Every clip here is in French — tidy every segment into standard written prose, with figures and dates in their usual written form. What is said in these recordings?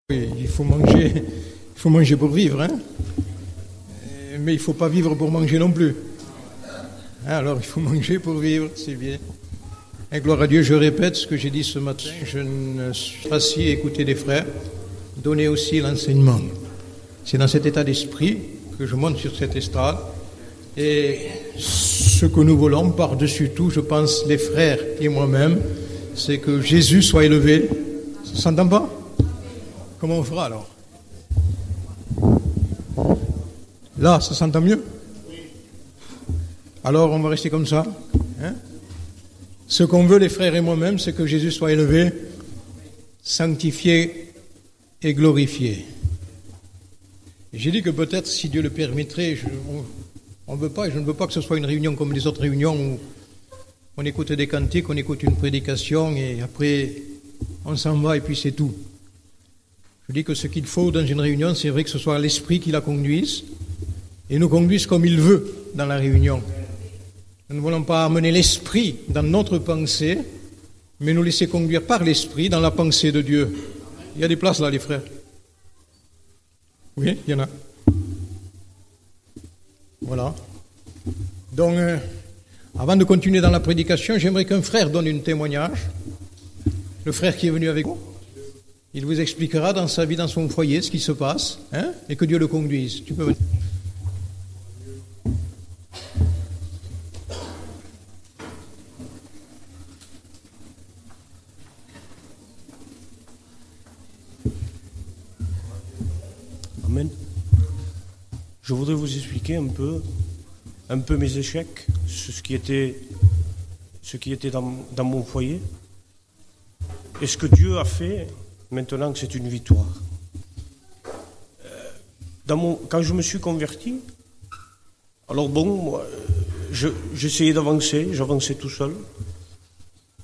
Oui, il faut manger pour vivre, hein. Mais il ne faut pas vivre pour manger non plus. Alors il faut manger pour vivre, c'est bien. Et gloire à Dieu, je répète ce que j'ai dit ce matin, je ne suis pas assis à écouter des frères, donner aussi l'enseignement. C'est dans cet état d'esprit que je monte sur cette estrade. Et ce que nous voulons par-dessus tout, je pense, les frères et moi-même, c'est que Jésus soit élevé. Ça s'entend pas? Comment on fera alors? Là, ça s'entend mieux? Alors on va rester comme ça, hein? Ce qu'on veut, les frères et moi-même, c'est que Jésus soit élevé, sanctifié et glorifié. Et j'ai dit que peut-être, si Dieu le permettrait, on veut pas, et je ne veux pas que ce soit une réunion comme les autres réunions où on écoute des cantiques, on écoute une prédication et après on s'en va et puis c'est tout. Je dis que ce qu'il faut dans une réunion, c'est vrai que ce soit l'Esprit qui la conduise et nous conduise comme il veut dans la réunion. Nous ne voulons pas amener l'Esprit dans notre pensée, mais nous laisser conduire par l'Esprit dans la pensée de Dieu. Il y a des places là, les frères? Oui, il y en a. Voilà. Donc, avant de continuer dans la prédication, j'aimerais qu'un frère donne un témoignage. Le frère qui est venu avec vous. Il vous expliquera dans sa vie, dans son foyer, ce qui se passe, hein, et que Dieu le conduise. Tu peux venir. Amen. Je voudrais vous expliquer un peu mes échecs, ce qui était dans mon foyer, et ce que Dieu a fait maintenant que c'est une victoire. Quand je me suis converti, alors bon, moi, j'essayais d'avancer, j'avançais tout seul,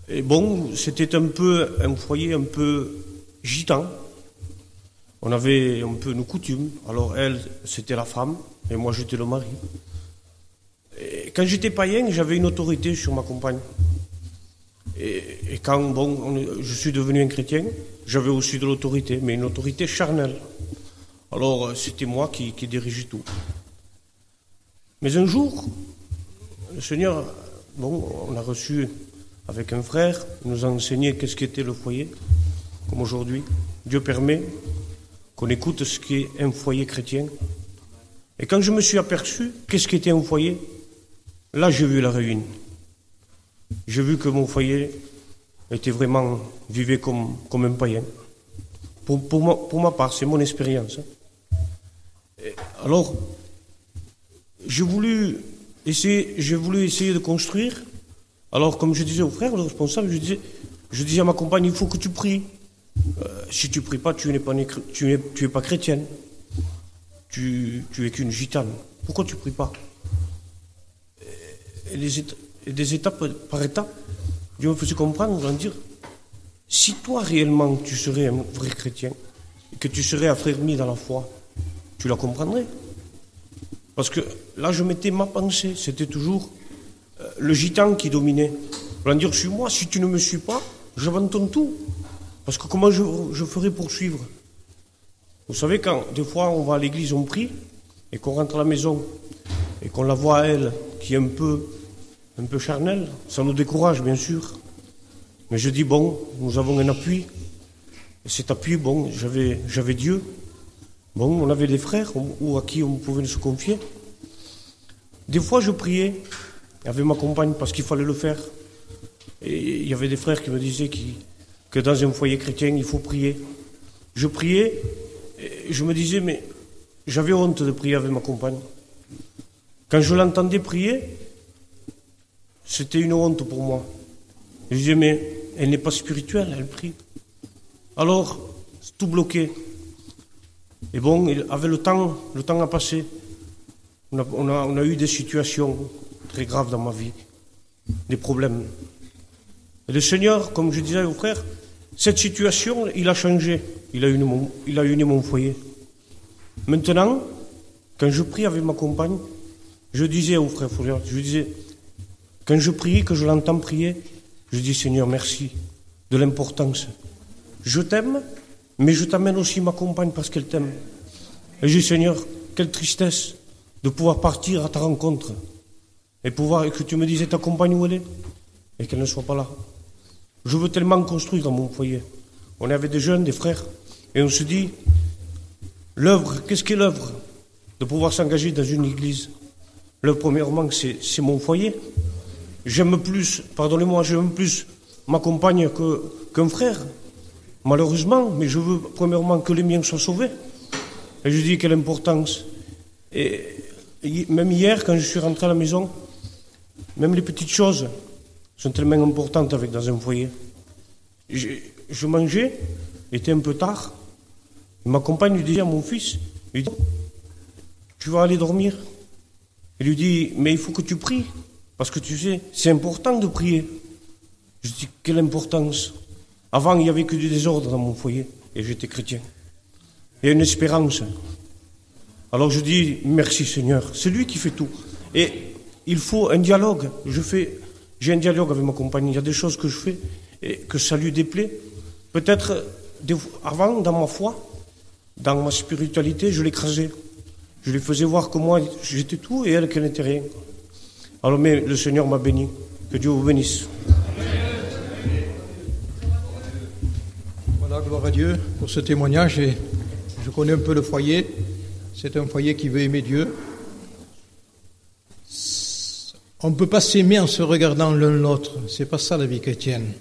et bon, c'était un foyer un peu gitan. On avait un peu nos coutumes. Alors elle, c'était la femme, et moi j'étais le mari. Et quand j'étais païen, j'avais une autorité sur ma compagne. Et quand je suis devenu un chrétien, j'avais aussi de l'autorité, mais une autorité charnelle. Alors c'était moi qui dirigeais tout. Mais un jour, le Seigneur, on a reçu avec un frère, il nous a enseigné qu'est-ce qu'était le foyer, comme aujourd'hui. Dieu permet qu'on écoute ce qu'est un foyer chrétien. Et quand je me suis aperçu qu'est-ce qu'était un foyer, là j'ai vu la ruine. J'ai vu que mon foyer était vraiment, vivait comme un païen. Pour ma part, c'est mon expérience. Alors, j'ai voulu essayer de construire. Alors, comme je disais au frère, le responsable, je disais à ma compagne, il faut que tu pries. Si tu pries pas, tu es pas chrétienne. Tu es qu'une gitane. Pourquoi tu pries pas? Et des étapes par étapes, Dieu me faisait comprendre, en dire, si toi réellement tu serais un vrai chrétien, et que tu serais affermi dans la foi, tu la comprendrais. Parce que là, je mettais ma pensée, c'était toujours le gitan qui dominait. Pour en dire, suis-moi, si tu ne me suis pas, j'abandonne tout. Parce que comment je ferais pour suivre? Vous savez, quand des fois on va à l'église, on prie, et qu'on rentre à la maison, et qu'on la voit elle, qui est un peu charnelle, ça nous décourage, bien sûr. Mais je dis, nous avons un appui. Et cet appui, j'avais Dieu. On avait des frères ou à qui on pouvait se confier. Des fois, je priais avec ma compagne parce qu'il fallait le faire. Et il y avait des frères qui me disaient que dans un foyer chrétien, il faut prier. Je priais, et je me disais, mais j'avais honte de prier avec ma compagne. Quand je l'entendais prier, c'était une honte pour moi. Je disais, mais elle n'est pas spirituelle, elle prie. Alors, tout bloqué. Et avec le temps a passé. On a eu des situations très graves dans ma vie, des problèmes. Et le Seigneur, comme je disais aux frères, cette situation, il a changé. Il a uni mon foyer. Maintenant, quand je prie avec ma compagne, je disais aux frères, quand je prie, que je l'entends prier, je dis, Seigneur, merci de l'importance. Je t'aime mais je t'amène aussi ma compagne parce qu'elle t'aime. Et je dis, Seigneur, quelle tristesse de pouvoir partir à ta rencontre et que tu me dises ta compagne où elle est et qu'elle ne soit pas là. Je veux tellement construire dans mon foyer. On est avec des jeunes, des frères, et on se dit, l'œuvre, qu'est-ce qu'est l'œuvre? De pouvoir s'engager dans une église. L'œuvre, premièrement, c'est mon foyer. J'aime plus, pardonnez-moi, j'aime plus ma compagne qu'un frère, malheureusement, mais je veux premièrement que les miens soient sauvés. Et je dis quelle importance. Et même hier, quand je suis rentré à la maison, même les petites choses sont tellement importantes dans un foyer. Je mangeais, il était un peu tard, et ma compagne lui disait à mon fils, il dit, tu vas aller dormir? Il lui dit, mais il faut que tu pries, parce que tu sais, c'est important de prier. Je dis, quelle importance? Avant, il n'y avait que du désordre dans mon foyer, et j'étais chrétien. Il y a une espérance. Alors je dis, merci Seigneur, c'est lui qui fait tout. Et il faut un dialogue. J'ai un dialogue avec ma compagne. Il y a des choses que je fais et que ça lui déplaît. Peut-être, avant, dans ma foi, dans ma spiritualité, je l'écrasais. Je lui faisais voir que moi, j'étais tout et elle, qu'elle n'était rien. Alors, mais le Seigneur m'a béni. Que Dieu vous bénisse. Voilà, gloire à Dieu pour ce témoignage. Et je connais un peu le foyer. C'est un foyer qui veut aimer Dieu. On ne peut pas s'aimer en se regardant l'un l'autre. C'est pas ça la vie chrétienne.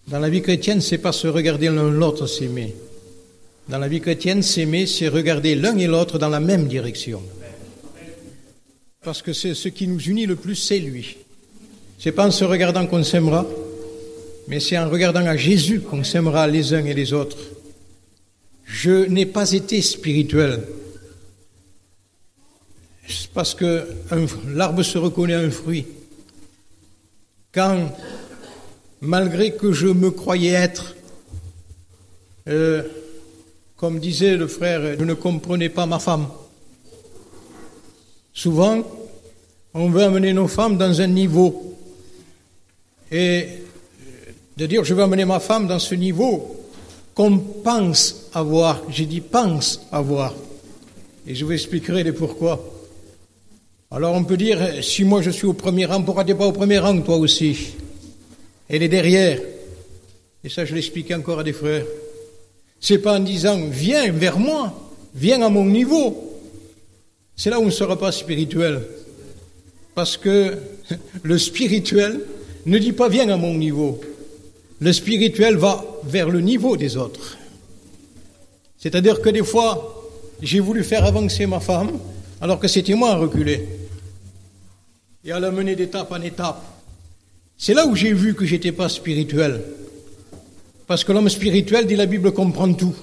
Dans la vie chrétienne, c'est pas se regarder l'un l'autre, s'aimer. Dans la vie chrétienne, s'aimer, c'est regarder l'un et l'autre dans la même direction. Parce que c'est ce qui nous unit le plus, c'est lui. C'est pas en se regardant qu'on s'aimera, mais c'est en regardant à Jésus qu'on s'aimera les uns et les autres. Je n'ai pas été spirituel. C'est parce que l'arbre se reconnaît à un fruit. Quand, malgré que je me croyais être, comme disait le frère, je ne comprenais pas ma femme. Souvent, on veut amener nos femmes dans un niveau. Et de dire, je veux amener ma femme dans ce niveau qu'on pense avoir. J'ai dit pense avoir. Et je vous expliquerai les pourquoi. Alors on peut dire, si moi je suis au premier rang, pourquoi tu n'es pas au premier rang, toi aussi? Elle est derrière. Et ça, je l'expliquais encore à des frères. C'est pas en disant, viens vers moi, viens à mon niveau. C'est là où on ne sera pas spirituel. Parce que le spirituel ne dit pas, viens à mon niveau. Le spirituel va vers le niveau des autres. C'est-à-dire que des fois, j'ai voulu faire avancer ma femme, alors que c'était moi à reculer. Et à la mener d'étape en étape. C'est là où j'ai vu que j'étais pas spirituel. Parce que l'homme spirituel, dit la Bible, comprend tout.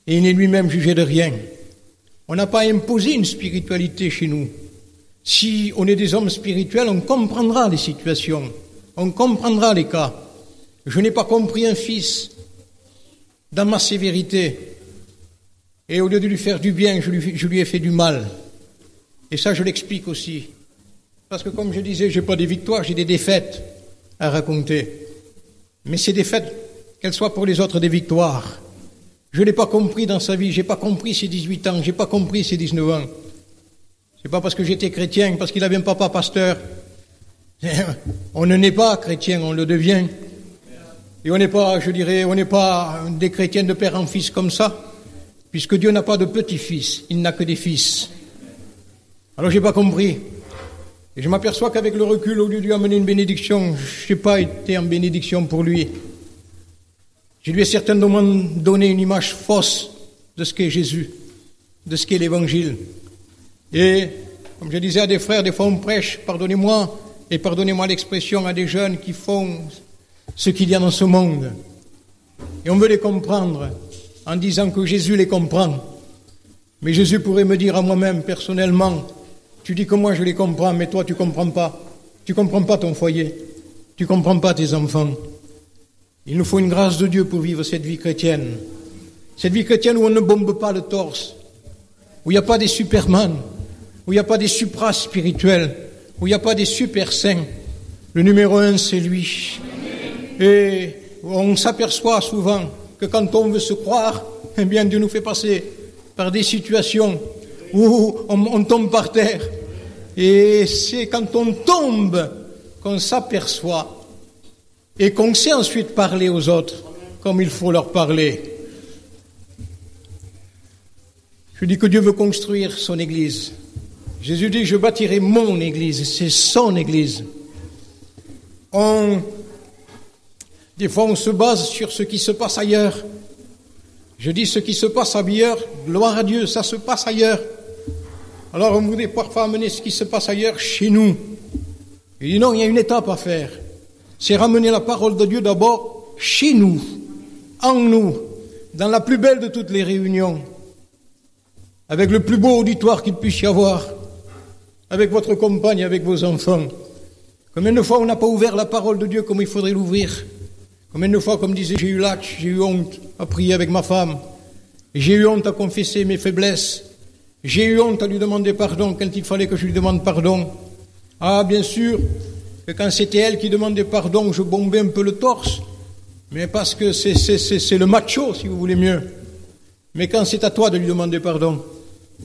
Et il n'est lui-même jugé de rien. On n'a pas imposé une spiritualité chez nous. Si on est des hommes spirituels, on comprendra les situations. On comprendra les cas. Je n'ai pas compris un fils dans ma sévérité. Et au lieu de lui faire du bien, je lui ai fait du mal. Et ça, je l'explique aussi. Parce que comme je disais, j'ai pas des victoires, j'ai des défaites à raconter. Mais ces défaites, qu'elles soient pour les autres des victoires. Je l'ai pas compris dans sa vie, j'ai pas compris ses 18 ans, j'ai pas compris ses 19 ans. C'est pas parce que j'étais chrétien, parce qu'il avait un papa pasteur. On ne naît pas chrétien, on le devient. Et on n'est pas, je dirais, on n'est pas des chrétiens de père en fils comme ça, puisque Dieu n'a pas de petits-fils, il n'a que des fils. Alors j'ai pas compris. Et je m'aperçois qu'avec le recul, au lieu de lui amener une bénédiction, je n'ai pas été en bénédiction pour lui. Je lui ai certainement donné une image fausse de ce qu'est Jésus, de ce qu'est l'Évangile. Et, comme je disais à des frères, des fois on prêche, pardonnez-moi, et pardonnez-moi l'expression, à des jeunes qui font ce qu'il y a dans ce monde. Et on veut les comprendre en disant que Jésus les comprend. Mais Jésus pourrait me dire à moi-même, personnellement, tu dis que moi je les comprends, mais toi tu comprends pas. Tu comprends pas ton foyer. Tu comprends pas tes enfants. Il nous faut une grâce de Dieu pour vivre cette vie chrétienne. Cette vie chrétienne où on ne bombe pas le torse. Où il n'y a pas des superman. Où il n'y a pas des supra-spirituels. Où il n'y a pas des super saints. Le numéro 1, c'est lui. Et on s'aperçoit souvent que que quand on veut se croire, eh bien Dieu nous fait passer par des situations où on tombe par terre. Et c'est quand on tombe qu'on s'aperçoit et qu'on sait ensuite parler aux autres comme il faut leur parler. Je dis que Dieu veut construire son Église. Jésus dit, je bâtirai mon Église, c'est son Église. Des fois, on se base sur ce qui se passe ailleurs. Je dis ce qui se passe ailleurs, gloire à Dieu, ça se passe ailleurs. Alors, on voudrait parfois amener ce qui se passe ailleurs chez nous. Il dit non, il y a une étape à faire. C'est ramener la parole de Dieu d'abord chez nous, en nous, dans la plus belle de toutes les réunions, avec le plus beau auditoire qu'il puisse y avoir, avec votre compagne, avec vos enfants. Combien de fois on n'a pas ouvert la parole de Dieu comme il faudrait l'ouvrir? Combien de fois, comme disait, j'ai eu lâche, j'ai eu honte à prier avec ma femme, j'ai eu honte à confesser mes faiblesses, j'ai eu honte à lui demander pardon quand il fallait que je lui demande pardon. Ah, bien sûr, que quand c'était elle qui demandait pardon, je bombais un peu le torse, mais parce que c'est le macho, si vous voulez mieux. Mais quand c'est à toi de lui demander pardon,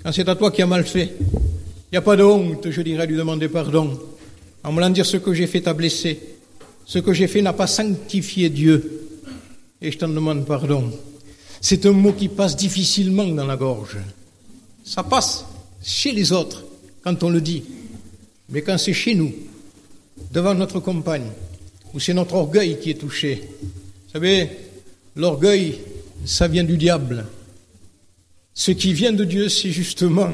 quand c'est à toi qui as mal fait, il n'y a pas de honte, je dirais, à lui demander pardon. En me l'en dire, ce que j'ai fait t'a blessé. Ce que j'ai fait n'a pas sanctifié Dieu. Et je t'en demande pardon. C'est un mot qui passe difficilement dans la gorge. Ça passe chez les autres, quand on le dit. Mais quand c'est chez nous, devant notre compagne, où c'est notre orgueil qui est touché. Vous savez, l'orgueil, ça vient du diable. Ce qui vient de Dieu, c'est justement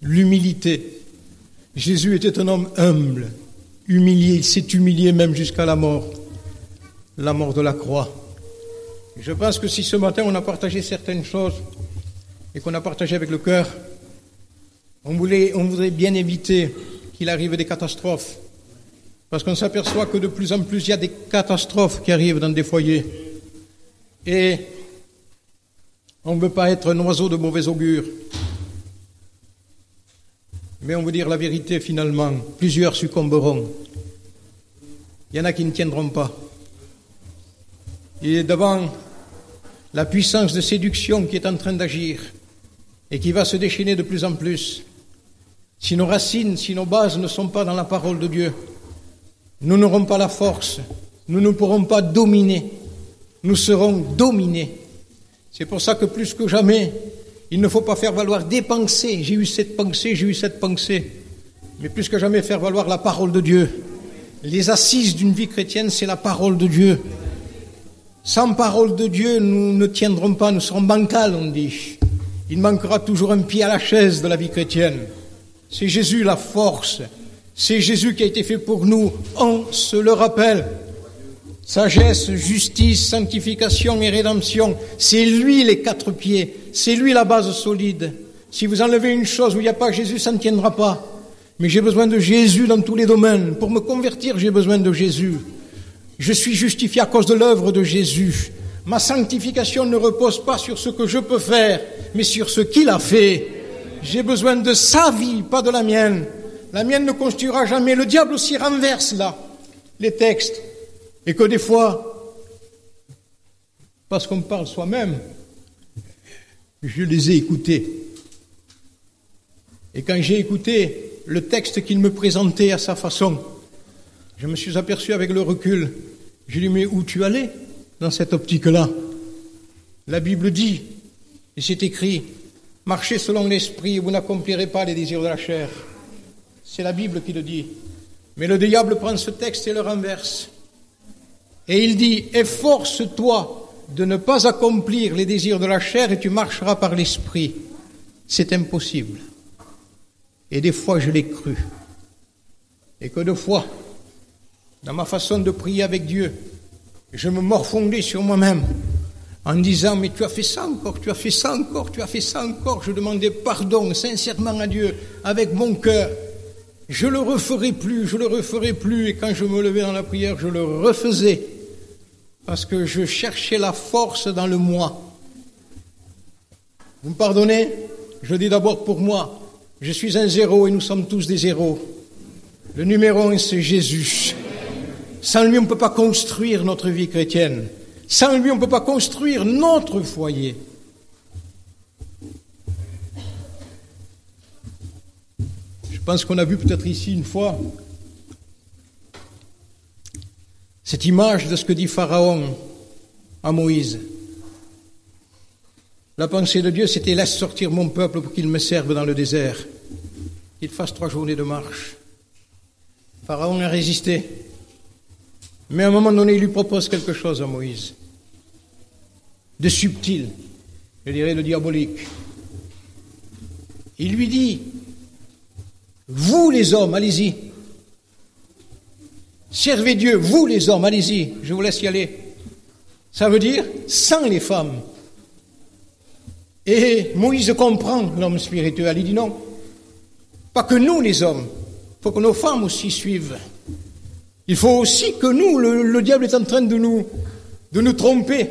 l'humilité. Jésus était un homme humble, humilié, il s'est humilié même jusqu'à la mort de la croix. Je pense que si ce matin on a partagé certaines choses et qu'on a partagé avec le cœur, on voudrait bien éviter qu'il arrive des catastrophes, parce qu'on s'aperçoit que de plus en plus il y a des catastrophes qui arrivent dans des foyers. Et on ne veut pas être un oiseau de mauvais augure. Mais on veut dire la vérité finalement. Plusieurs succomberont. Il y en a qui ne tiendront pas. Et devant la puissance de séduction qui est en train d'agir et qui va se déchaîner de plus en plus, si nos racines, si nos bases ne sont pas dans la parole de Dieu, nous n'aurons pas la force, nous ne pourrons pas dominer, nous serons dominés. C'est pour ça que plus que jamais, il ne faut pas faire valoir des pensées. J'ai eu cette pensée. Mais plus que jamais faire valoir la parole de Dieu. Les assises d'une vie chrétienne, c'est la parole de Dieu. Sans parole de Dieu, nous ne tiendrons pas, nous serons bancals, on dit. Il manquera toujours un pied à la chaise de la vie chrétienne. C'est Jésus la force. C'est Jésus qui a été fait pour nous. On se le rappelle. Sagesse, justice, sanctification et rédemption, c'est lui les quatre pieds, c'est lui la base solide. Si vous enlevez une chose où il n'y a pas Jésus, ça ne tiendra pas. Mais j'ai besoin de Jésus dans tous les domaines. Pour me convertir, j'ai besoin de Jésus. Je suis justifié à cause de l'œuvre de Jésus. Ma sanctification ne repose pas sur ce que je peux faire, mais sur ce qu'il a fait. J'ai besoin de sa vie, pas de la mienne. La mienne ne constituera jamais. Le diable aussi renverse là les textes. Et que des fois, parce qu'on parle soi-même, je les ai écoutés. Et quand j'ai écouté le texte qu'il me présentait à sa façon, je me suis aperçu avec le recul, je lui ai dit, mais où tu allais dans cette optique-là? La Bible dit, et c'est écrit, marchez selon l'esprit, vous n'accomplirez pas les désirs de la chair. C'est la Bible qui le dit. Mais le diable prend ce texte et le renverse. Et il dit, efforce-toi de ne pas accomplir les désirs de la chair et tu marcheras par l'esprit. C'est impossible. Et des fois, je l'ai cru. Et que de fois, dans ma façon de prier avec Dieu, je me morfondais sur moi-même en disant, mais tu as fait ça encore, tu as fait ça encore, tu as fait ça encore. Je demandais pardon sincèrement à Dieu, avec mon cœur. Je le referai plus. Et quand je me levais dans la prière, je le refaisais. Parce que je cherchais la force dans le moi. Vous me pardonnez? Je le dis d'abord pour moi. Je suis un zéro et nous sommes tous des zéros. Le numéro 1, c'est Jésus. Sans lui, on ne peut pas construire notre vie chrétienne. Sans lui, on ne peut pas construire notre foyer. Je pense qu'on a vu peut-être ici une fois cette image de ce que dit Pharaon à Moïse. La pensée de Dieu, c'était « Laisse sortir mon peuple pour qu'il me serve dans le désert, qu'il fasse 3 journées de marche ». Pharaon a résisté. Mais à un moment donné, il lui propose quelque chose à Moïse, de subtil, je dirais de diabolique. Il lui dit, vous les hommes, allez-y. Servez Dieu, vous les hommes, allez-y, je vous laisse y aller. Ça veut dire sans les femmes. Et Moïse comprend l'homme spirituel, il dit non, pas que nous les hommes, il faut que nos femmes aussi suivent. Il faut aussi que nous, le diable est en train de nous tromper,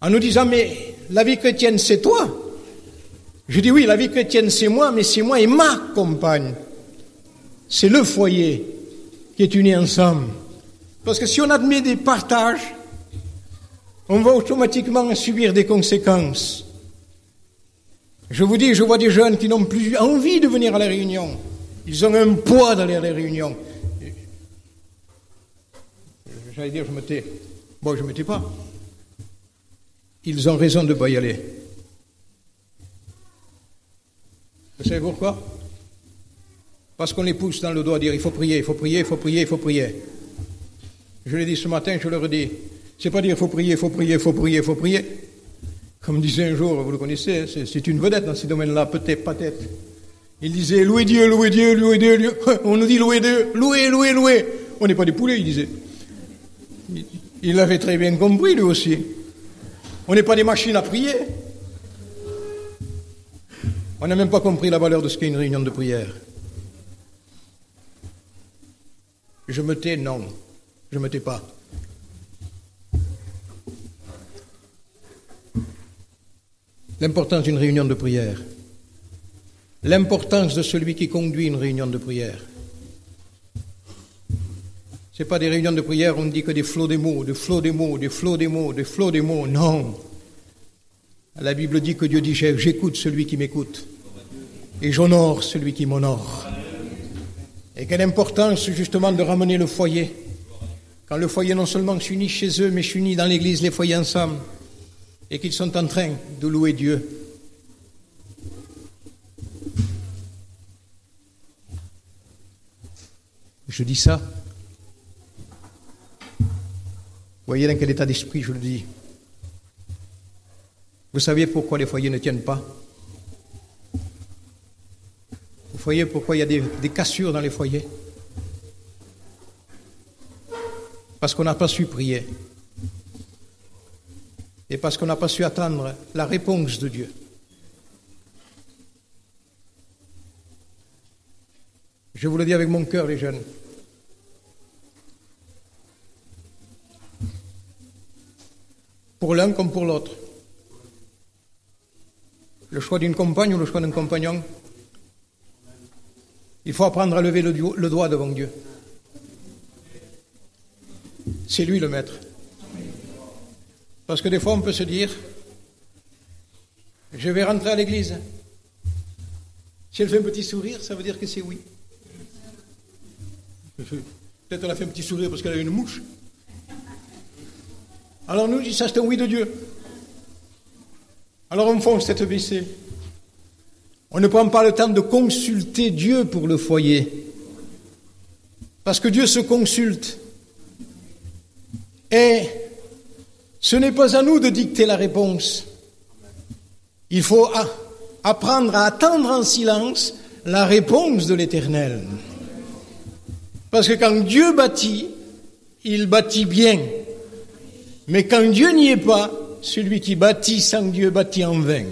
en nous disant, mais la vie chrétienne c'est toi. Je dis oui, la vie chrétienne c'est moi, mais c'est moi et ma compagne. C'est le foyer qui est uni ensemble. Parce que si on admet des partages, on va automatiquement subir des conséquences. Je vous dis, je vois des jeunes qui n'ont plus envie de venir à la réunion. Ils ont un poids d'aller à la réunion. J'allais dire, je me tais. Bon, je ne me tais pas. Ils ont raison de ne pas y aller. Vous savez pourquoi? Parce qu'on les pousse dans le dos à dire, il faut prier, il faut prier, il faut prier, il faut prier. Je l'ai dit ce matin, je le redis. C'est pas dire, il faut prier, il faut prier, il faut prier, il faut prier. Comme disait un jour, vous le connaissez, c'est une vedette dans ces domaines-là, peut-être, pas-être. Il disait, louez Dieu, louez Dieu, louez Dieu, louez. On nous dit louez Dieu, louez, louez, louez. On n'est pas des poulets, il disait. Il l'avait très bien compris, lui aussi. On n'est pas des machines à prier. On n'a même pas compris la valeur de ce qu'est une réunion de prière. Je me tais, non. Je ne me tais pas. L'importance d'une réunion de prière. L'importance de celui qui conduit une réunion de prière. Ce n'est pas des réunions de prière où on ne dit que des flots des mots, des flots des mots, des flots des mots, des flots des mots. Non. La Bible dit que Dieu dit, j'écoute celui qui m'écoute. Et j'honore celui qui m'honore. Et quelle importance justement de ramener le foyer. Quand le foyer non seulement s'unit chez eux, mais s'unit dans l'église, les foyers ensemble. Et qu'ils sont en train de louer Dieu. Je dis ça. Vous voyez dans quel état d'esprit je le dis. Vous savez pourquoi les foyers ne tiennent pas? Vous voyez pourquoi il y a des cassures dans les foyers? Parce qu'on n'a pas su prier. Et parce qu'on n'a pas su attendre la réponse de Dieu. Je vous le dis avec mon cœur, les jeunes. Pour l'un comme pour l'autre. Le choix d'une compagne ou le choix d'un compagnon, il faut apprendre à lever le doigt devant Dieu. C'est lui le maître. Parce que des fois, on peut se dire, je vais rentrer à l'église. Si elle fait un petit sourire, ça veut dire que c'est oui. Peut-être elle a fait un petit sourire parce qu'elle a une mouche. Alors nous, ça c'est un oui de Dieu. Alors on fonce tête baissée. On ne prend pas le temps de consulter Dieu pour le foyer. Parce que Dieu se consulte. Et ce n'est pas à nous de dicter la réponse. Il faut apprendre à attendre en silence la réponse de l'Éternel. Parce que quand Dieu bâtit, il bâtit bien. Mais quand Dieu n'y est pas, celui qui bâtit sans Dieu bâtit en vain.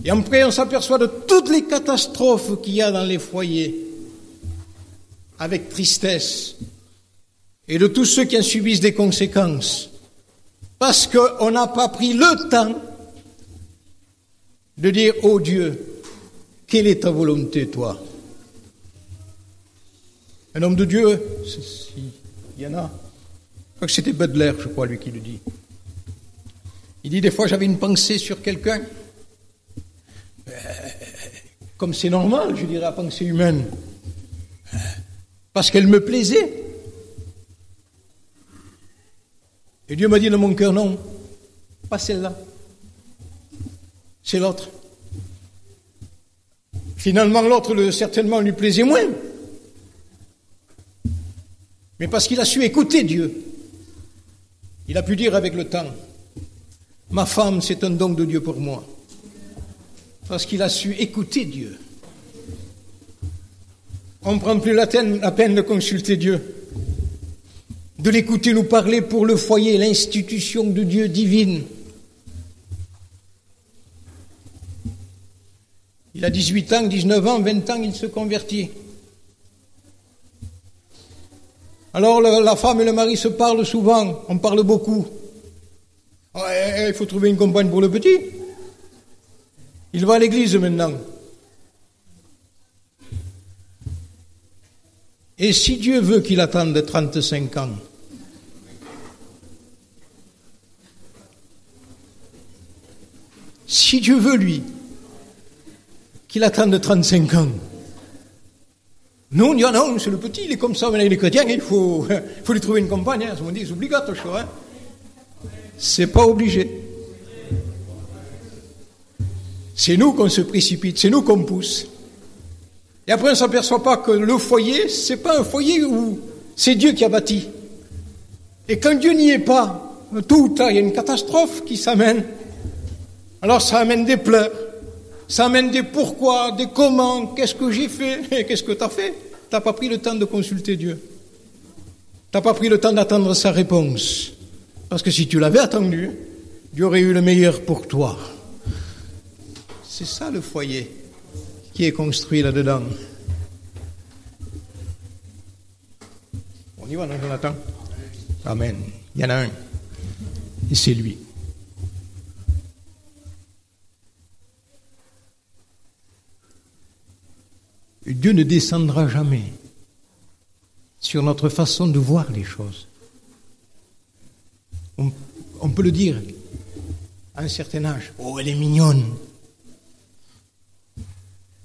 Et après, on s'aperçoit de toutes les catastrophes qu'il y a dans les foyers, avec tristesse, et de tous ceux qui en subissent des conséquences. Parce qu'on n'a pas pris le temps de dire, oh Dieu, quelle est ta volonté, toi? Un homme de Dieu, il y en a. crois que c'était Baudelaire, je crois, lui qui le dit. Il dit, des fois, j'avais une pensée sur quelqu'un, comme c'est normal, je dirais, la pensée humaine, parce qu'elle me plaisait. Et Dieu m'a dit dans mon cœur, non, pas celle-là, c'est l'autre. Finalement, l'autre, certainement, lui plaisait moins. Mais parce qu'il a su écouter Dieu, il a pu dire avec le temps, ma femme, c'est un don de Dieu pour moi. Parce qu'il a su écouter Dieu. On ne prend plus la peine de consulter Dieu, de l'écouter nous parler pour le foyer, l'institution de Dieu divine. Il a 18 ans, 19 ans, 20 ans, il se convertit. Alors la femme et le mari se parlent souvent, on parle beaucoup. Il faut trouver une compagne pour le petit. Il va à l'église maintenant. Et si Dieu veut qu'il attende 35 ans, si Dieu veut, lui, qu'il attende 35 ans, nous, on dit, non, c'est le petit, il est comme ça, maintenant il est chrétien, il faut lui trouver une compagne, on dit, c'est obligatoire, hein. C'est pas obligé. C'est nous qu'on se précipite, c'est nous qu'on pousse. Et après, on ne s'aperçoit pas que le foyer, c'est pas un foyer où c'est Dieu qui a bâti. Et quand Dieu n'y est pas, tout ou tard, il y a une catastrophe qui s'amène. Alors ça amène des pleurs, ça amène des pourquoi, des comment, qu'est-ce que j'ai fait, et qu'est-ce que tu as fait? Tu n'as pas pris le temps de consulter Dieu. Tu n'as pas pris le temps d'attendre sa réponse. Parce que si tu l'avais attendu, Dieu aurait eu le meilleur pour toi. C'est ça le foyer qui est construit là-dedans. On y va, non, Jonathan? Amen. Il y en a un. Et c'est lui. Dieu ne descendra jamais sur notre façon de voir les choses. On peut le dire à un certain âge. Oh, elle est mignonne.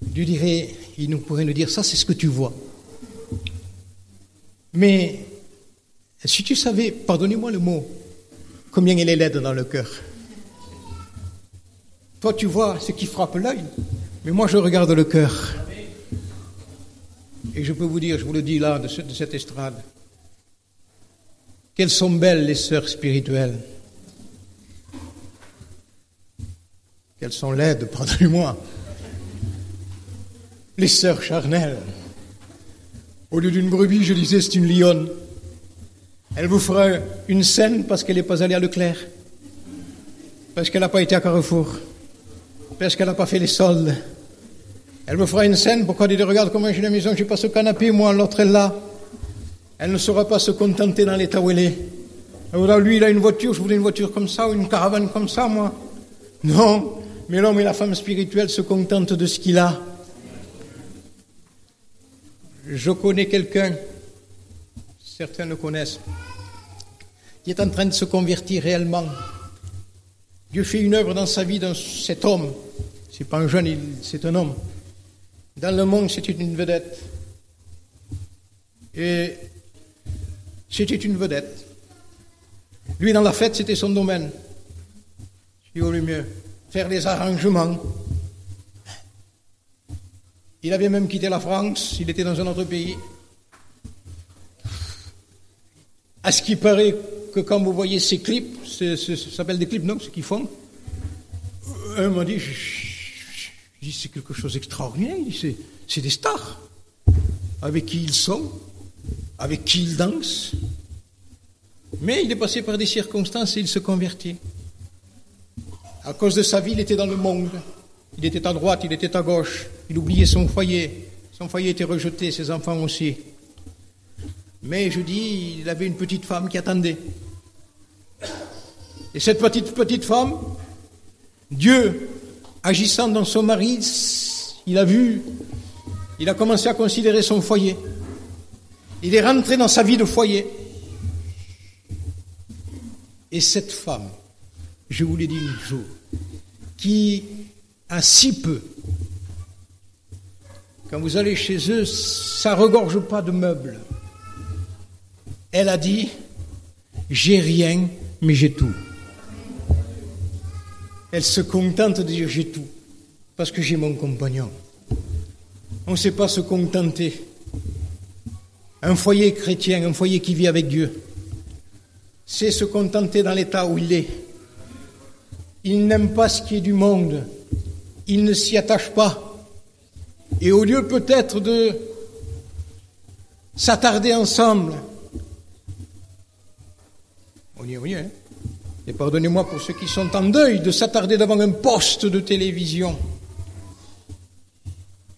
Dieu dirait, il nous pourrait nous dire, ça c'est ce que tu vois. Mais si tu savais, pardonnez-moi le mot, combien elle est laide dans le cœur. Toi tu vois ce qui frappe l'œil, mais moi je regarde le cœur. Et je peux vous dire, je vous le dis là, de cette estrade, qu'elles sont belles les sœurs spirituelles. Qu'elles sont laides, pardonnez-moi. Les sœurs charnelles. Au lieu d'une brebis, je disais, c'est une lionne. Elle vous fera une scène parce qu'elle n'est pas allée à Leclerc, parce qu'elle n'a pas été à Carrefour, parce qu'elle n'a pas fait les soldes. Elle me fera une scène, pourquoi dire, regarde comment j'ai la maison, j'ai pas ce canapé, moi, l'autre est là. Elle ne saura pas se contenter dans l'état où elle est. Alors lui, il a une voiture, je voulais une voiture comme ça, ou une caravane comme ça, moi. Non, mais l'homme et la femme spirituelle se contentent de ce qu'il a. Je connais quelqu'un, certains le connaissent, qui est en train de se convertir réellement. Dieu fait une œuvre dans sa vie, dans cet homme. C'est pas un jeune, c'est un homme. Dans le monde, c'était une vedette. Et c'était une vedette. Lui, dans la fête, c'était son domaine. Il vaut le mieux faire les arrangements. Il avait même quitté la France, il était dans un autre pays. À ce qui paraît que quand vous voyez ces clips, ça s'appelle des clips, non, ce qu'ils font, un m'a dit, c'est quelque chose d'extraordinaire, c'est des stars, avec qui ils sont, avec qui ils dansent. Mais il est passé par des circonstances et il se convertit. À cause de sa vie, il était dans le monde. Il était à droite, il était à gauche. Il oubliait son foyer. Son foyer était rejeté, ses enfants aussi. Mais je dis, il avait une petite femme qui attendait. Et cette petite femme, Dieu, agissant dans son mari, il a vu, il a commencé à considérer son foyer. Il est rentré dans sa vie de foyer. Et cette femme, je vous l'ai dit un jour, qui a si peu, quand vous allez chez eux, ça ne regorge pas de meubles. Elle a dit, j'ai rien, mais j'ai tout. Elle se contente de dire j'ai tout, parce que j'ai mon compagnon. On ne sait pas se contenter. Un foyer chrétien, un foyer qui vit avec Dieu, c'est se contenter dans l'état où il est. Il n'aime pas ce qui est du monde. Il ne s'y attache pas. Et au lieu peut-être de s'attarder ensemble, on y est, hein? Et pardonnez-moi pour ceux qui sont en deuil, de s'attarder devant un poste de télévision.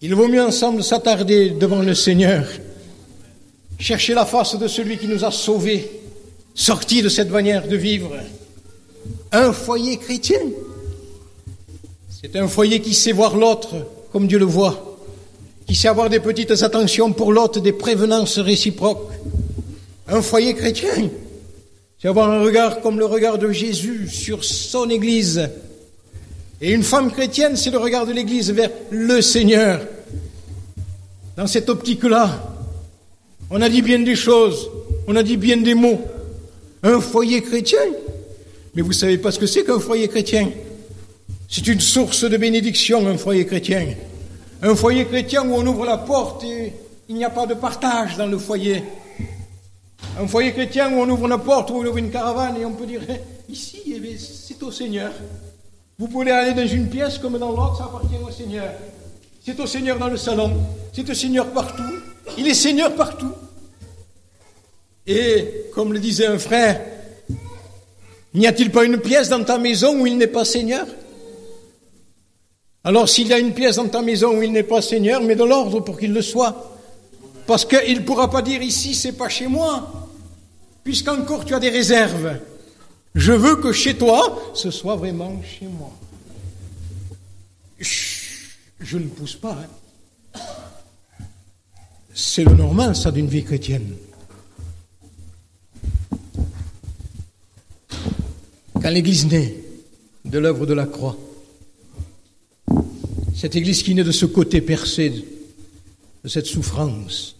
Il vaut mieux ensemble s'attarder devant le Seigneur, chercher la face de celui qui nous a sauvés, sortis de cette manière de vivre. Un foyer chrétien, c'est un foyer qui sait voir l'autre comme Dieu le voit, qui sait avoir des petites attentions pour l'autre, des prévenances réciproques. Un foyer chrétien, c'est avoir un regard comme le regard de Jésus sur son Église. Et une femme chrétienne, c'est le regard de l'Église vers le Seigneur. Dans cette optique-là, on a dit bien des choses, on a dit bien des mots. Un foyer chrétien. Mais vous ne savez pas ce que c'est qu'un foyer chrétien. C'est une source de bénédiction, un foyer chrétien. Un foyer chrétien où on ouvre la porte et il n'y a pas de partage dans le foyer. Un foyer chrétien où on ouvre la porte, où on ouvre une caravane et on peut dire, ici, c'est au Seigneur. Vous pouvez aller dans une pièce comme dans l'autre, ça appartient au Seigneur. C'est au Seigneur dans le salon, c'est au Seigneur partout. Il est Seigneur partout. Et, comme le disait un frère, n'y a-t-il pas une pièce dans ta maison où il n'est pas Seigneur? Alors, s'il y a une pièce dans ta maison où il n'est pas Seigneur, mets de l'ordre pour qu'il le soit. Parce qu'il ne pourra pas dire ici, c'est pas chez moi, puisqu'encore tu as des réserves. Je veux que chez toi, ce soit vraiment chez moi. Je ne pousse pas. C'est le normal, ça, d'une vie chrétienne. Quand l'Église naît de l'œuvre de la croix, cette Église qui naît de ce côté percé, de cette souffrance,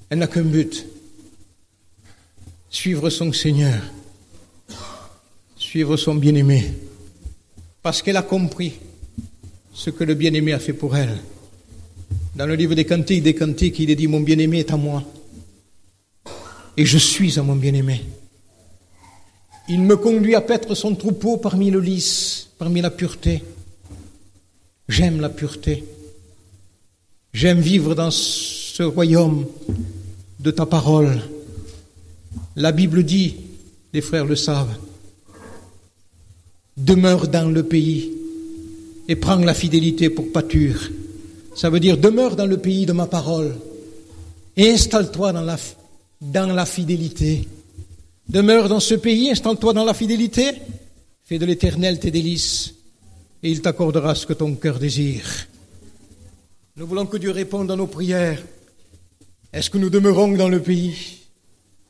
elle n'a qu'un but, suivre son Seigneur, suivre son bien-aimé, parce qu'elle a compris ce que le bien-aimé a fait pour elle. Dans le livre des Cantiques, il est dit, mon bien-aimé est à moi, et je suis à mon bien-aimé. Il me conduit à paître son troupeau parmi le lys, parmi la pureté. J'aime la pureté. J'aime vivre dans ce royaume de ta parole. La Bible dit, les frères le savent, demeure dans le pays et prends la fidélité pour pâture. Ça veut dire, demeure dans le pays de ma parole et installe-toi dans la fidélité. Demeure dans ce pays, installe-toi dans la fidélité, fais de l'Éternel tes délices, et il t'accordera ce que ton cœur désire. Nous voulons que Dieu réponde à nos prières. Est-ce que nous demeurons dans le pays?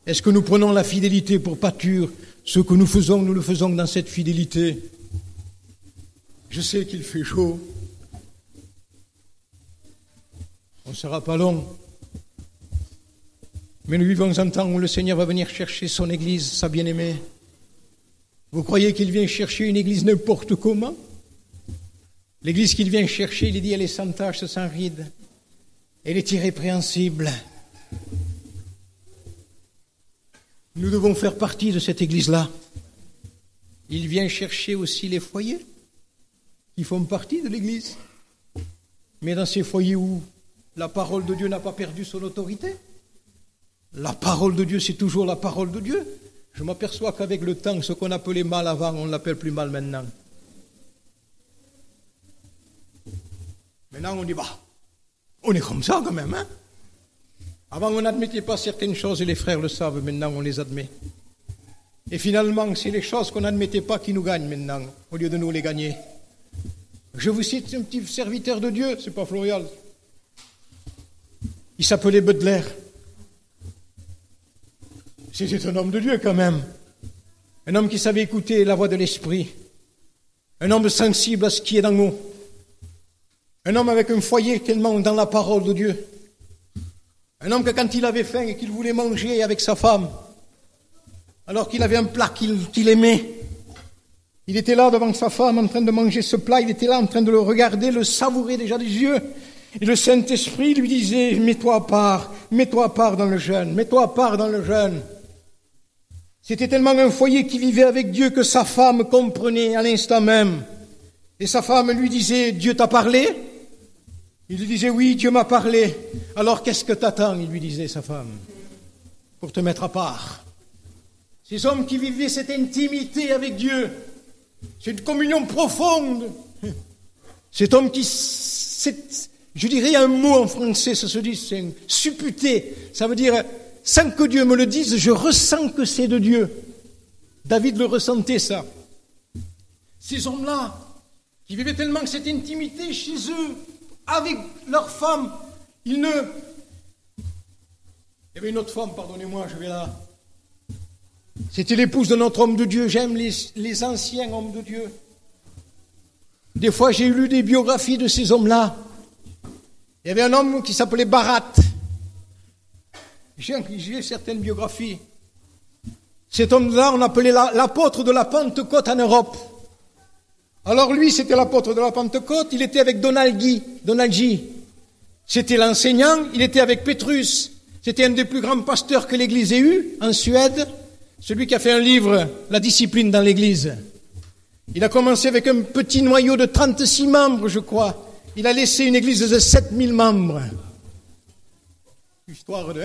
Est-ce que nous prenons la fidélité pour pâture? Ce que nous le faisons dans cette fidélité. Je sais qu'il fait chaud. On ne sera pas long. Mais nous vivons un temps où le Seigneur va venir chercher son Église, sa bien-aimée. Vous croyez qu'il vient chercher une Église n'importe comment? L'Église qu'il vient chercher, il dit, elle est sans tache, sans ride. Elle est irrépréhensible. Nous devons faire partie de cette Église-là. Il vient chercher aussi les foyers qui font partie de l'Église. Mais dans ces foyers où la parole de Dieu n'a pas perdu son autorité, la parole de Dieu, c'est toujours la parole de Dieu. Je m'aperçois qu'avec le temps, ce qu'on appelait mal avant, on ne l'appelle plus mal maintenant. Maintenant, on dit, on est comme ça quand même, hein? Avant, on n'admettait pas certaines choses, et les frères le savent, maintenant, on les admet. Et finalement, c'est les choses qu'on n'admettait pas qui nous gagnent maintenant, au lieu de nous les gagner. Je vous cite un petit serviteur de Dieu, c'est pas Florial. Il s'appelait Butler. C'était un homme de Dieu quand même. Un homme qui savait écouter la voix de l'Esprit. Un homme sensible à ce qui est dans nous. Un homme avec un foyer tellement dans la parole de Dieu. Un homme que quand il avait faim et qu'il voulait manger avec sa femme, alors qu'il avait un plat qu'il aimait, il était là devant sa femme en train de manger ce plat, il était là en train de le regarder, le savourer déjà des yeux. Et le Saint-Esprit lui disait, mets-toi à part dans le jeûne, mets-toi à part dans le jeûne. C'était tellement un foyer qui vivait avec Dieu que sa femme comprenait à l'instant même. Et sa femme lui disait, Dieu t'a parlé? Il lui disait, oui, Dieu m'a parlé. Alors qu'est-ce que t'attends, il lui disait sa femme, pour te mettre à part. Ces hommes qui vivaient cette intimité avec Dieu, c'est une communion profonde. Cet homme qui, je dirais un mot en français, ça se dit, c'est un supputé. Ça veut dire, sans que Dieu me le dise, je ressens que c'est de Dieu. David le ressentait ça. Ces hommes-là, qui vivaient tellement cette intimité chez eux, avec leur femme, il y avait une autre femme, pardonnez-moi, je vais là. C'était l'épouse de notre homme de Dieu. J'aime les anciens hommes de Dieu. Des fois, j'ai lu des biographies de ces hommes-là. Il y avait un homme qui s'appelait Barat. J'ai certaines biographies. Cet homme-là, on appelait l'apôtre de la Pentecôte en Europe. Alors lui, c'était l'apôtre de la Pentecôte, il était avec Donald G. C'était l'enseignant, il était avec Petrus. C'était un des plus grands pasteurs que l'Église ait eu en Suède. Celui qui a fait un livre, La discipline dans l'Église. Il a commencé avec un petit noyau de 36 membres, je crois. Il a laissé une église de 7000 membres. Histoire de...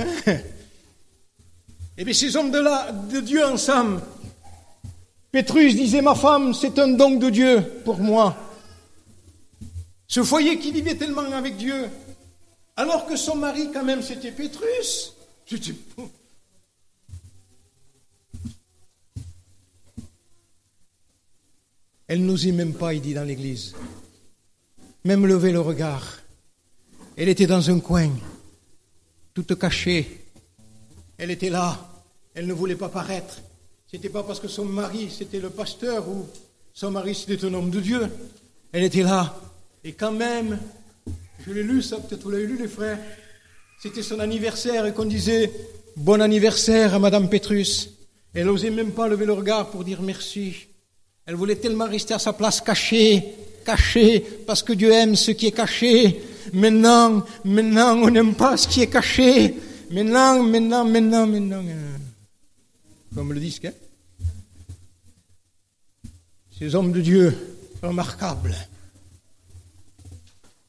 Eh bien, ces hommes de Dieu ensemble, Pétrus disait, ma femme, c'est un don de Dieu pour moi. Ce foyer qui vivait tellement avec Dieu, alors que son mari, quand même, c'était Pétrus. Elle n'osait même pas, il dit dans l'église, même lever le regard. Elle était dans un coin, toute cachée. Elle était là, elle ne voulait pas paraître. C'était pas parce que son mari, c'était le pasteur, ou son mari, c'était un homme de Dieu. Elle était là. Et quand même, je l'ai lu, ça, peut-être vous l'avez lu, les frères. C'était son anniversaire et qu'on disait « Bon anniversaire à Madame Pétrus ». Elle n'osait même pas lever le regard pour dire merci. Elle voulait tellement rester à sa place cachée, parce que Dieu aime ce qui est caché. Maintenant, on n'aime pas ce qui est caché. Maintenant. Comme le disque, hein? Ces hommes de Dieu, remarquables.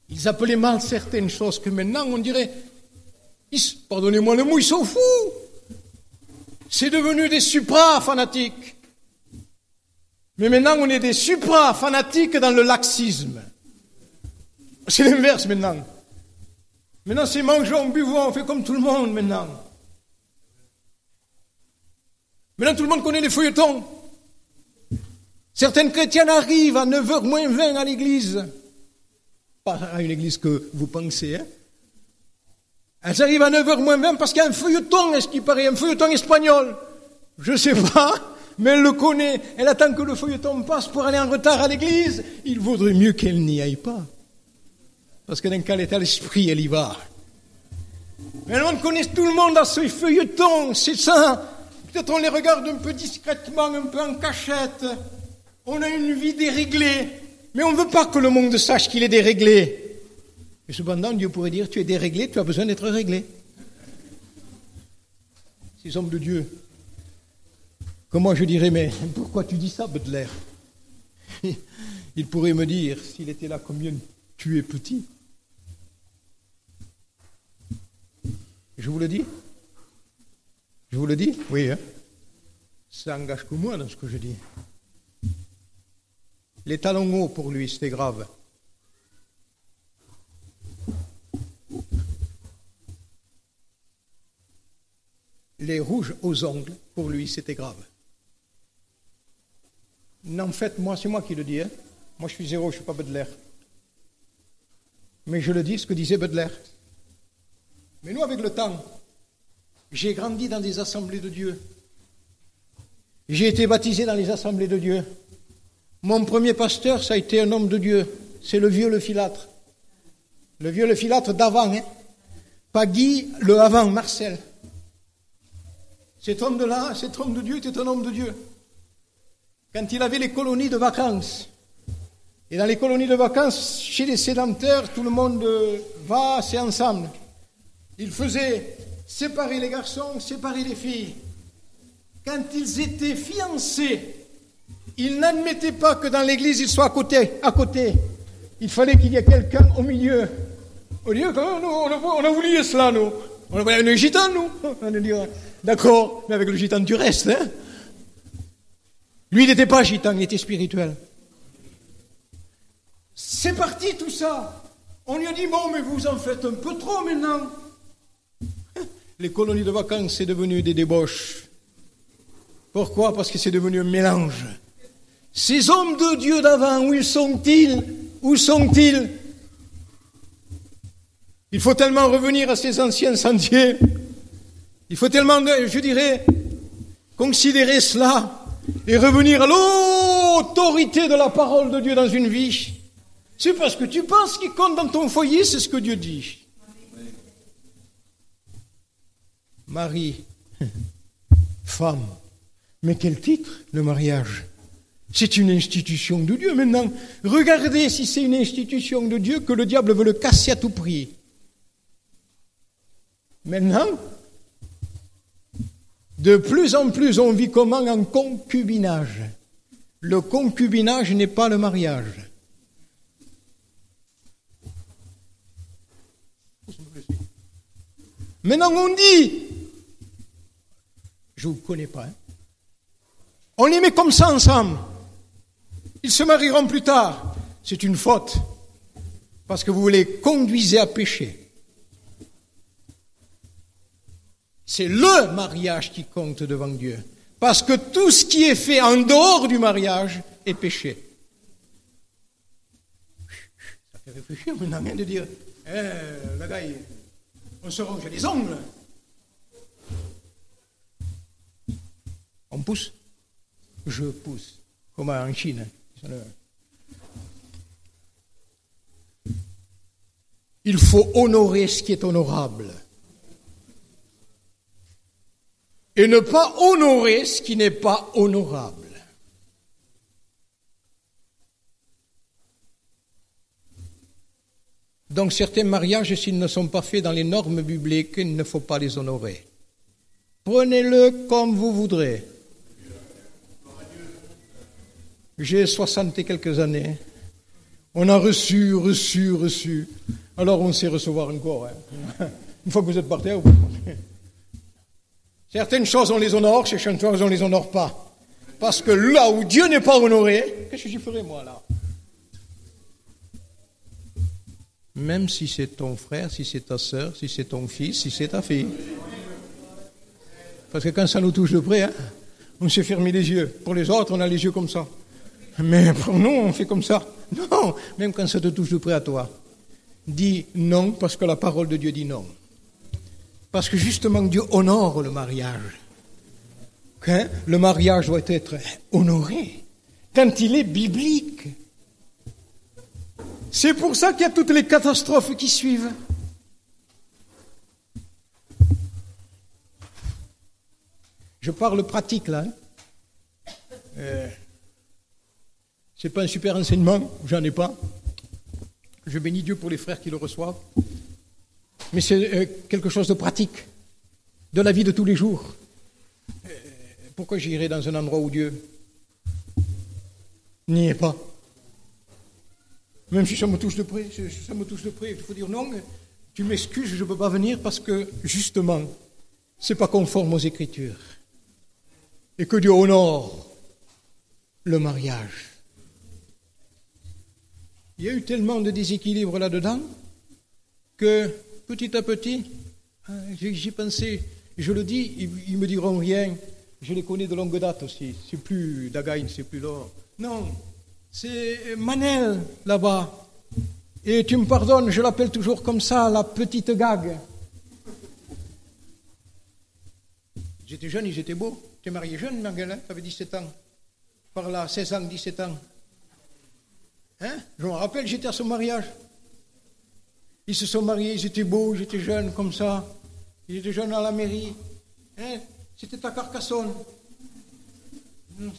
Ils appelaient mal certaines choses que maintenant on dirait, pardonnez-moi le mot, ils sont fous. C'est devenu des supra-fanatiques. Mais maintenant on est des supra-fanatiques dans le laxisme. C'est l'inverse maintenant. Maintenant c'est mangeons, buvons, on fait comme tout le monde maintenant. Maintenant tout le monde connaît les feuilletons. Certaines chrétiennes arrivent à 9h moins 20 à l'église. Pas à une église que vous pensez, hein. Elles arrivent à 9h moins 20 parce qu'il y a un feuilleton, est-ce qu'il paraît, un feuilleton espagnol. Je sais pas, mais elle le connaît. Elle attend que le feuilleton passe pour aller en retard à l'église. Il vaudrait mieux qu'elle n'y aille pas. Parce que dans quel état d'esprit elle y va. Mais le monde connaît tout le monde à ce feuilleton, c'est ça. Peut-être on les regarde un peu discrètement, un peu en cachette. On a une vie déréglée. Mais on ne veut pas que le monde sache qu'il est déréglé. Et cependant, Dieu pourrait dire, tu es déréglé, tu as besoin d'être réglé. Ces hommes de Dieu. Comment je dirais, mais pourquoi tu dis ça, Baudelaire? Il pourrait me dire, s'il était là, combien tu es petit. Je vous le dis? Je vous le dis? Oui, hein? Ça engage que moi dans ce que je dis. Les talons hauts pour lui, c'était grave. Les rouges aux ongles, pour lui, c'était grave. Non, en fait, moi, c'est moi qui le dis. Hein. Moi, je suis zéro, je ne suis pas Baudelaire. Mais je le dis, ce que disait Baudelaire. Mais nous, avec le temps, j'ai grandi dans des assemblées de Dieu. J'ai été baptisé dans les assemblées de Dieu. Mon premier pasteur, ça a été un homme de Dieu. C'est le vieux Le Filâtre. Le vieux Le Filâtre d'avant, hein. Pas Guy, le avant, Marcel. Cet homme de Dieu était un homme de Dieu. Quand il avait les colonies de vacances, et dans les colonies de vacances, chez les sédentaires, tout le monde va, c'est ensemble. Il faisait séparer les garçons, séparer les filles. Quand ils étaient fiancés, il n'admettait pas que dans l'église, ils soient à côté. Il fallait qu'il y ait quelqu'un au milieu. On dit, on a voulu cela, nous. On a voulu un gitan, nous. On dit, d'accord, mais avec le gitan, tu restes. Hein. Lui, il n'était pas gitan, il était spirituel. C'est parti tout ça. On lui a dit, bon, mais vous en faites un peu trop maintenant. Les colonies de vacances, c'est devenu des débauches. Pourquoi? Parce que c'est devenu un mélange. Ces hommes de Dieu d'avant, où sont-ils? Où sont-ils? Il faut tellement revenir à ces anciens sentiers. Il faut tellement, je dirais, considérer cela et revenir à l'autorité de la parole de Dieu dans une vie. C'est parce que tu penses qu'il compte dans ton foyer, c'est ce que Dieu dit. Mari, femme, mais quel titre, le mariage? C'est une institution de Dieu maintenant. Regardez si c'est une institution de Dieu que le diable veut le casser à tout prix. Maintenant, de plus en plus, on vit comment? En concubinage. Le concubinage n'est pas le mariage. Maintenant, on dit, je ne vous connais pas, hein. On les met comme ça ensemble. Ils se marieront plus tard. C'est une faute. Parce que vous les conduisez à pécher. C'est le mariage qui compte devant Dieu. Parce que tout ce qui est fait en dehors du mariage est péché. Ça fait réfléchir maintenant, rien de dire, le gars, on se ronge les ongles. On pousse. Je pousse. Comme en Chine. Il faut honorer ce qui est honorable. Et ne pas honorer ce qui n'est pas honorable. Donc certains mariages, s'ils ne sont pas faits dans les normes bibliques, il ne faut pas les honorer. Prenez-le comme vous voudrez. J'ai 60 et quelques années. On a reçu. Alors on sait recevoir encore. Hein. Une fois que vous êtes par terre, vous... Certaines choses on les honore, certaines choses on les honore pas. Parce que là où Dieu n'est pas honoré, qu'est-ce que j'y ferai moi là? Même si c'est ton frère, si c'est ta sœur, si c'est ton fils, si c'est ta fille. Parce que quand ça nous touche de près, hein, on s'est fermé les yeux. Pour les autres, on a les yeux comme ça. Mais pour nous, on fait comme ça. Non, même quand ça te touche de près à toi. Dis non, parce que la parole de Dieu dit non. Parce que justement, Dieu honore le mariage. Hein? Le mariage doit être honoré quand il est biblique. C'est pour ça qu'il y a toutes les catastrophes qui suivent. Je parle pratique là. C'est pas un super enseignement, j'en ai pas. Je bénis Dieu pour les frères qui le reçoivent. Mais c'est quelque chose de pratique, de la vie de tous les jours. Pourquoi j'irai dans un endroit où Dieu n'y est pas? Même si ça me touche de près, il faut dire non, tu m'excuses, je ne peux pas venir parce que, justement, ce n'est pas conforme aux Écritures. Et que Dieu honore le mariage. Il y a eu tellement de déséquilibre là-dedans que, petit à petit, j'y pensais, je le dis, ils me diront rien, je les connais de longue date aussi, c'est plus Dagaïne, c'est plus l'or. Non, c'est Manel, là-bas. Et tu me pardonnes, je l'appelle toujours comme ça, la petite gague. Ils étaient jeunes, ils étaient beaux. Tu es marié jeune, Marguerite, hein? Tu avais 17 ans. Par là, 16 ans, 17 ans. Hein? Je me rappelle, j'étais à son mariage. Ils se sont mariés, ils étaient beaux, ils étaient jeunes comme ça. Ils étaient jeunes à la mairie. Hein? C'était à Carcassonne. Tu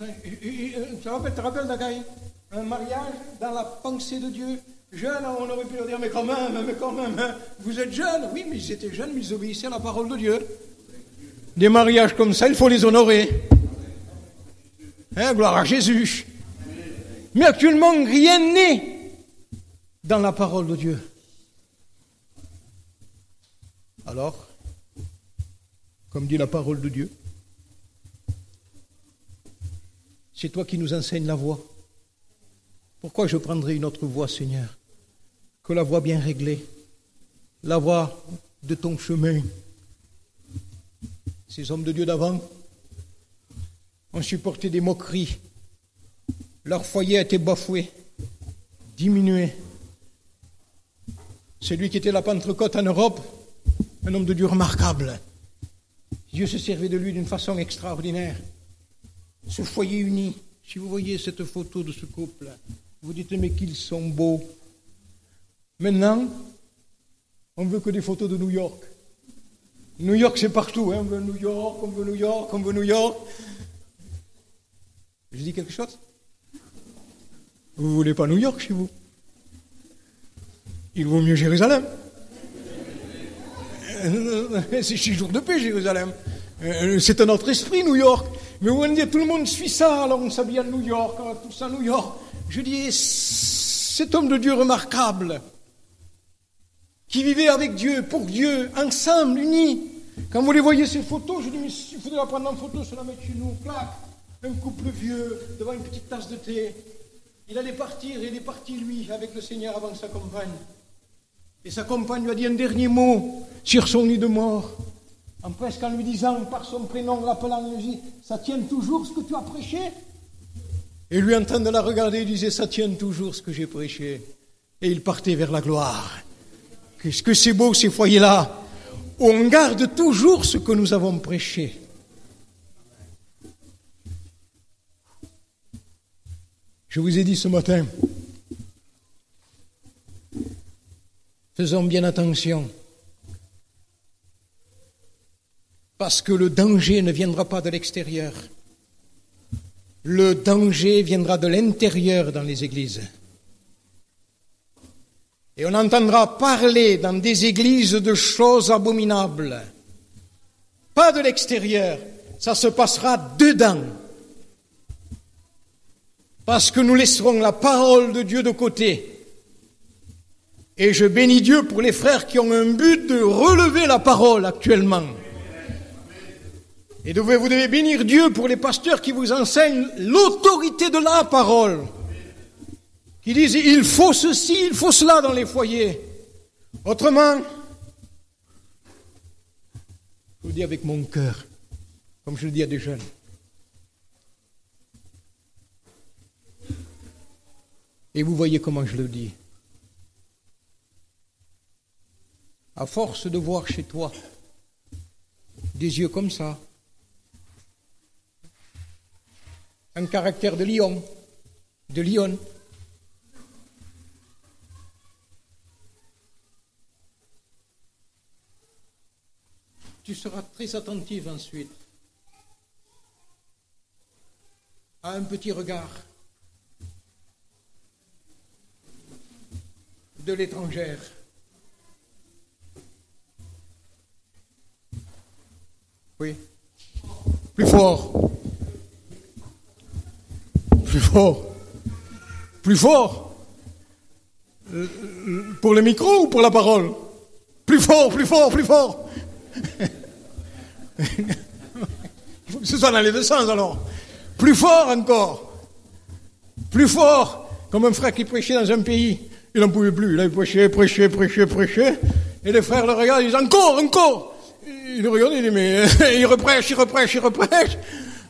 te rappelles, Dagaï? Un mariage dans la pensée de Dieu. Jeune, on aurait pu leur dire, mais quand même, hein, vous êtes jeunes. Oui, mais ils étaient jeunes, mais ils obéissaient à la parole de Dieu. Des mariages comme ça, il faut les honorer. Hein, gloire à Jésus. Mais actuellement, rien n'est dans la parole de Dieu. Alors, comme dit la parole de Dieu, c'est toi qui nous enseignes la voie. Pourquoi je prendrai une autre voie, Seigneur, que la voie bien réglée, la voie de ton chemin? Ces hommes de Dieu d'avant ont supporté des moqueries. Leur foyer a été bafoué, diminué. Celui qui était la Pentecôte en Europe, un homme de Dieu remarquable. Dieu se servait de lui d'une façon extraordinaire. Ce foyer uni, si vous voyez cette photo de ce couple, vous dites, mais qu'ils sont beaux. Maintenant, on veut que des photos de New York. New York, c'est partout, hein. On veut New York, on veut New York, on veut New York. Je dis quelque chose? Vous ne voulez pas New York chez vous? Il vaut mieux Jérusalem. C'est 6 jours de paix, Jérusalem. C'est un autre esprit, New York. Mais vous allez dire, tout le monde suit ça, alors on s'habille à New York, on va tous à New York. Je dis, cet homme de Dieu remarquable, qui vivait avec Dieu, pour Dieu, ensemble, unis. Quand vous les voyez, ces photos, je dis, mais il faudrait la prendre en photo, se la mettre chez nous, clac. Un couple vieux, devant une petite tasse de thé. Il allait partir, et il est parti, lui, avec le Seigneur avant sa compagne. Et sa compagne lui a dit un dernier mot sur son lit de mort, en presque en lui disant, par son prénom, l'appelant, il lui dit, ça tient toujours ce que tu as prêché? Et lui, en train de la regarder, il disait, ça tient toujours ce que j'ai prêché. Et il partait vers la gloire. Qu'est-ce que c'est beau, ces foyers-là, où on garde toujours ce que nous avons prêché. Je vous ai dit ce matin, faisons bien attention, parce que le danger ne viendra pas de l'extérieur. Le danger viendra de l'intérieur dans les églises. Et on entendra parler dans des églises de choses abominables. Pas de l'extérieur, ça se passera dedans. Parce que nous laisserons la parole de Dieu de côté. Et je bénis Dieu pour les frères qui ont un but de relever la parole actuellement. Et vous devez bénir Dieu pour les pasteurs qui vous enseignent l'autorité de la parole. Qui disent, il faut ceci, il faut cela dans les foyers. Autrement, je vous dis avec mon cœur, comme je le dis à des jeunes, et vous voyez comment je le dis. À force de voir chez toi des yeux comme ça, un caractère de lion, de lionne, tu seras très attentif ensuite à un petit regard de l'étrangère. Oui. Plus fort. Plus fort. Plus fort. Pour le micro ou pour la parole? Plus fort, plus fort, plus fort. Il faut que ce soit dans les deux sens alors. Plus fort encore. Plus fort. Comme un frère qui prêchait dans un pays. Il n'en pouvait plus. Il avait prêché. Et les frères le regardent, ils disent encore. Il le regarde, il dit, mais il reprêche.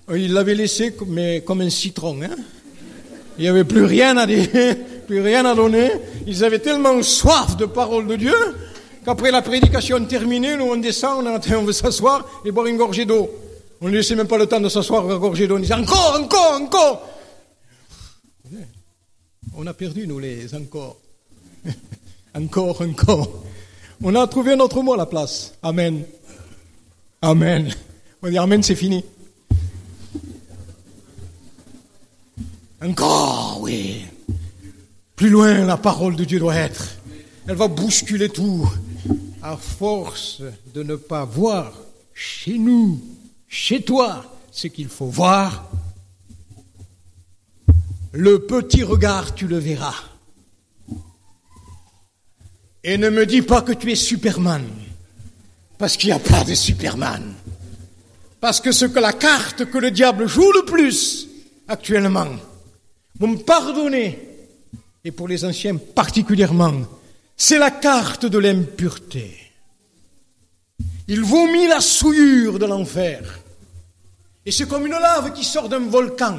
Il l'avait laissé comme un citron. Hein. Il n'y avait plus rien à dire, plus rien à donner. Ils avaient tellement soif de parole de Dieu qu'après la prédication terminée, nous on descend, on veut s'asseoir et boire une gorgée d'eau. On ne lui laissait même pas le temps de s'asseoir à gorgée d'eau. On disait encore, encore, encore. On a perdu, nous, les encore. Encore, encore. On a trouvé un autre mot à la place. Amen. Amen. On va dire amen, c'est fini. Encore, oui. Plus loin, la parole de Dieu doit être. Elle va bousculer tout. À force de ne pas voir chez nous, chez toi, ce qu'il faut voir, le petit regard, tu le verras. Et ne me dis pas que tu es Superman, parce qu'il n'y a pas de Superman. Parce que ce que la carte que le diable joue le plus actuellement, vous me pardonnez, et pour les anciens particulièrement, c'est la carte de l'impureté. Il vomit la souillure de l'enfer. Et c'est comme une lave qui sort d'un volcan.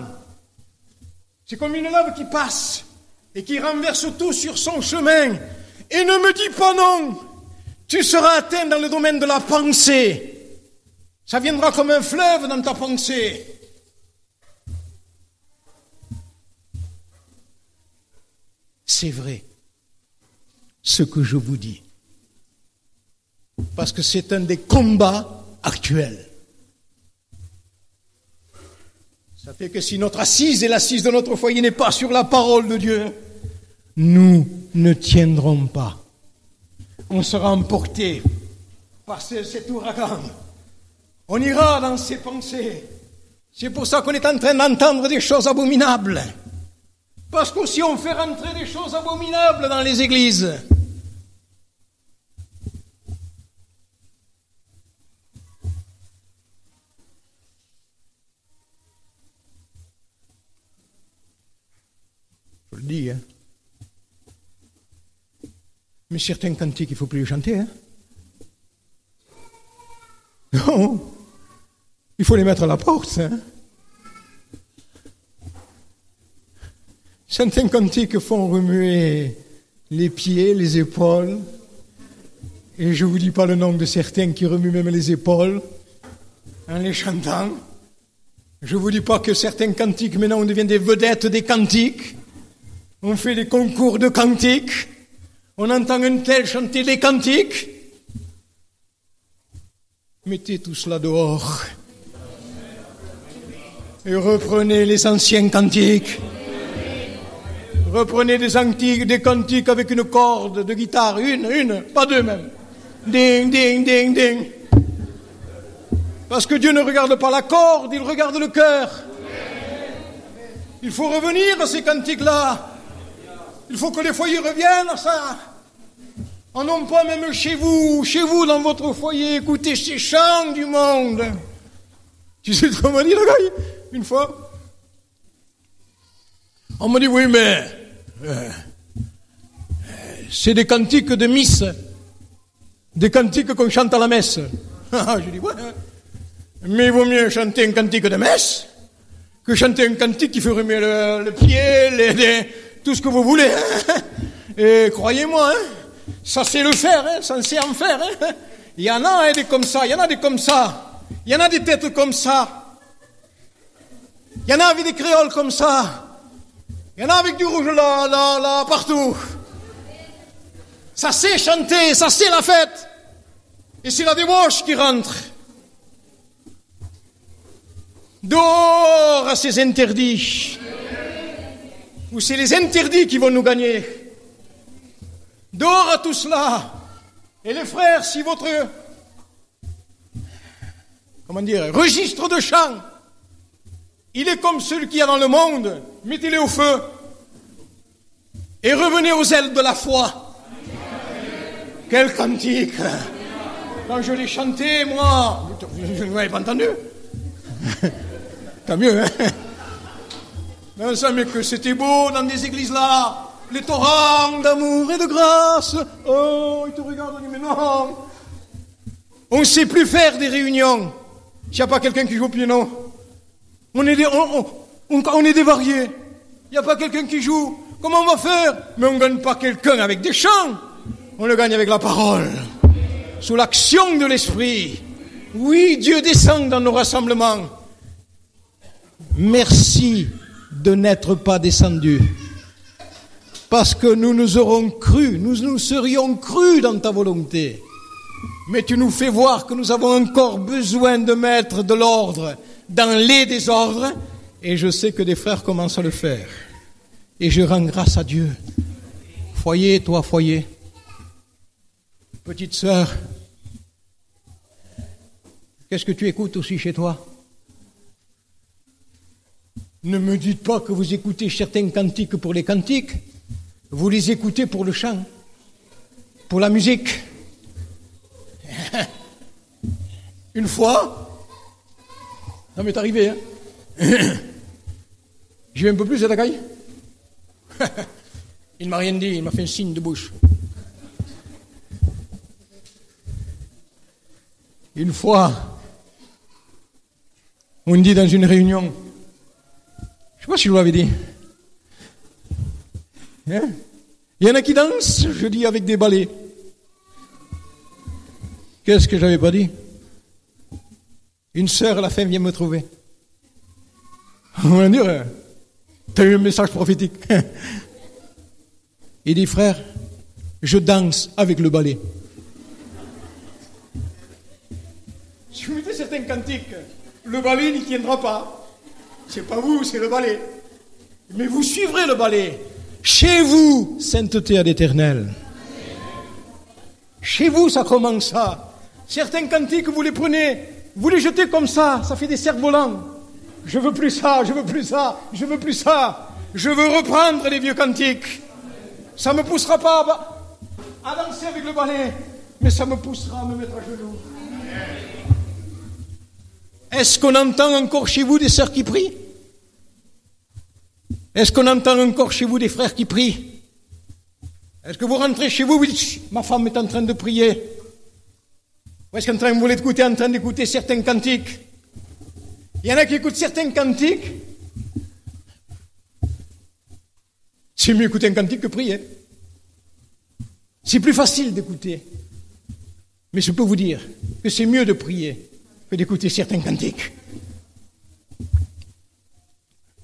C'est comme une lave qui passe et qui renverse tout sur son chemin. Et ne me dis pas non, tu seras atteint dans le domaine de la pensée. Ça viendra comme un fleuve dans ta pensée. C'est vrai, ce que je vous dis. Parce que c'est un des combats actuels. Ça fait que si notre assise et l'assise de notre foyer n'est pas sur la parole de Dieu, nous ne tiendrons pas. On sera emporté par cet ouragan. On ira dans ses pensées. C'est pour ça qu'on est en train d'entendre des choses abominables. Parce qu'aussi on fait rentrer des choses abominables dans les églises. Je le dis, hein. Mais certains cantiques, il ne faut plus les chanter, hein. Non, il faut les mettre à la porte, hein. Certains cantiques font remuer les pieds, les épaules, et je ne vous dis pas le nom de certains qui remuent même les épaules en les chantant. Je ne vous dis pas que certains cantiques, maintenant on devient des vedettes des cantiques. On fait des concours de cantiques. On entend un tel chanter des cantiques. Mettez tout cela dehors. Et reprenez les anciens cantiques. Reprenez des cantiques avec une corde de guitare. Une, pas deux même. Ding, ding, ding, ding. Parce que Dieu ne regarde pas la corde, il regarde le cœur. Il faut revenir à ces cantiques-là. Il faut que les foyers reviennent à ça. En non pas même chez vous, dans votre foyer, écoutez ces chants du monde. Tu sais ce qu'on m'a dit, le gars, une fois? On m'a dit, oui, mais c'est des cantiques de messe, des cantiques qu'on chante à la messe. Je dis, ouais, mais il vaut mieux chanter un cantique de messe que chanter un cantique qui fait remuer le pied, tout ce que vous voulez. Et croyez-moi, ça sait le faire, ça sait en faire. Il y en a des comme ça, il y en a des comme ça, il y en a des têtes comme ça, il y en a avec des créoles comme ça. Il y en a avec du rouge là, partout. Ça sait chanter, ça sait la fête. Et c'est la débauche qui rentre. Dehors à ces interdits. Ou c'est les interdits qui vont nous gagner. Dehors à tout cela. Et les frères, si votre, registre de chant, il est comme celui qu'il y a dans le monde, mettez-les au feu et revenez aux ailes de la foi. Quel cantique! Quand je l'ai chanté, moi, je ne l'avais pas entendu. Tant mieux, hein? Mais ça, mais que c'était beau dans des églises là, les torrents d'amour et de grâce. Oh, ils te regardent, on dit, mais non. On ne sait plus faire des réunions. S'il n'y a pas quelqu'un qui joue au piano. On est dévariés. Il n'y a pas quelqu'un qui joue. Comment on va faire? Mais on ne gagne pas quelqu'un avec des chants. On le gagne avec la parole. Sous l'action de l'esprit. Oui, Dieu descend dans nos rassemblements. Merci de n'être pas descendu. Parce que nous nous aurons cru, nous nous serions crus dans ta volonté. Mais tu nous fais voir que nous avons encore besoin de mettre de l'ordre dans les désordres. Et je sais que des frères commencent à le faire. Et je rends grâce à Dieu. Foyer, toi, foyer. Petite sœur, qu'est-ce que tu écoutes aussi chez toi? Ne me dites pas que vous écoutez certains cantiques pour les cantiques. Vous les écoutez pour le chant, pour la musique. Une fois, ça m'est arrivé, hein. J'ai eu un peu plus à la caille. Il ne m'a rien dit, il m'a fait un signe de bouche. Une fois, on dit dans une réunion, je ne sais pas si je vous l'avais dit, hein? Il y en a qui dansent, je dis, avec des balais. Qu'est-ce que j'avais pas dit? Une sœur à la fin vient me trouver. On va dire, t'as eu un message prophétique. Il dit, frère, je danse avec le balai. Si vous mettez certains cantiques, le balai n'y tiendra pas. C'est pas vous, c'est le balai. Mais vous suivrez le balai. Chez vous, sainteté à l'Éternel. Chez vous, ça commence ça. Certains cantiques, vous les prenez, vous les jetez comme ça fait des cerfs-volants. Je veux plus ça, je veux plus ça, je veux plus ça. Je veux reprendre les vieux cantiques. Ça ne me poussera pas à danser avec le balai, mais ça me poussera à me mettre à genoux. Est-ce qu'on entend encore chez vous des sœurs qui prient? Est-ce qu'on entend encore chez vous des frères qui prient? Est-ce que vous rentrez chez vous, vous dites, ma femme est en train de prier? Ou est-ce que vous l'êtes en train d'écouter certains cantiques? Il y en a qui écoutent certains cantiques. C'est mieux écouter un cantique que prier. C'est plus facile d'écouter. Mais je peux vous dire que c'est mieux de prier que d'écouter certains cantiques.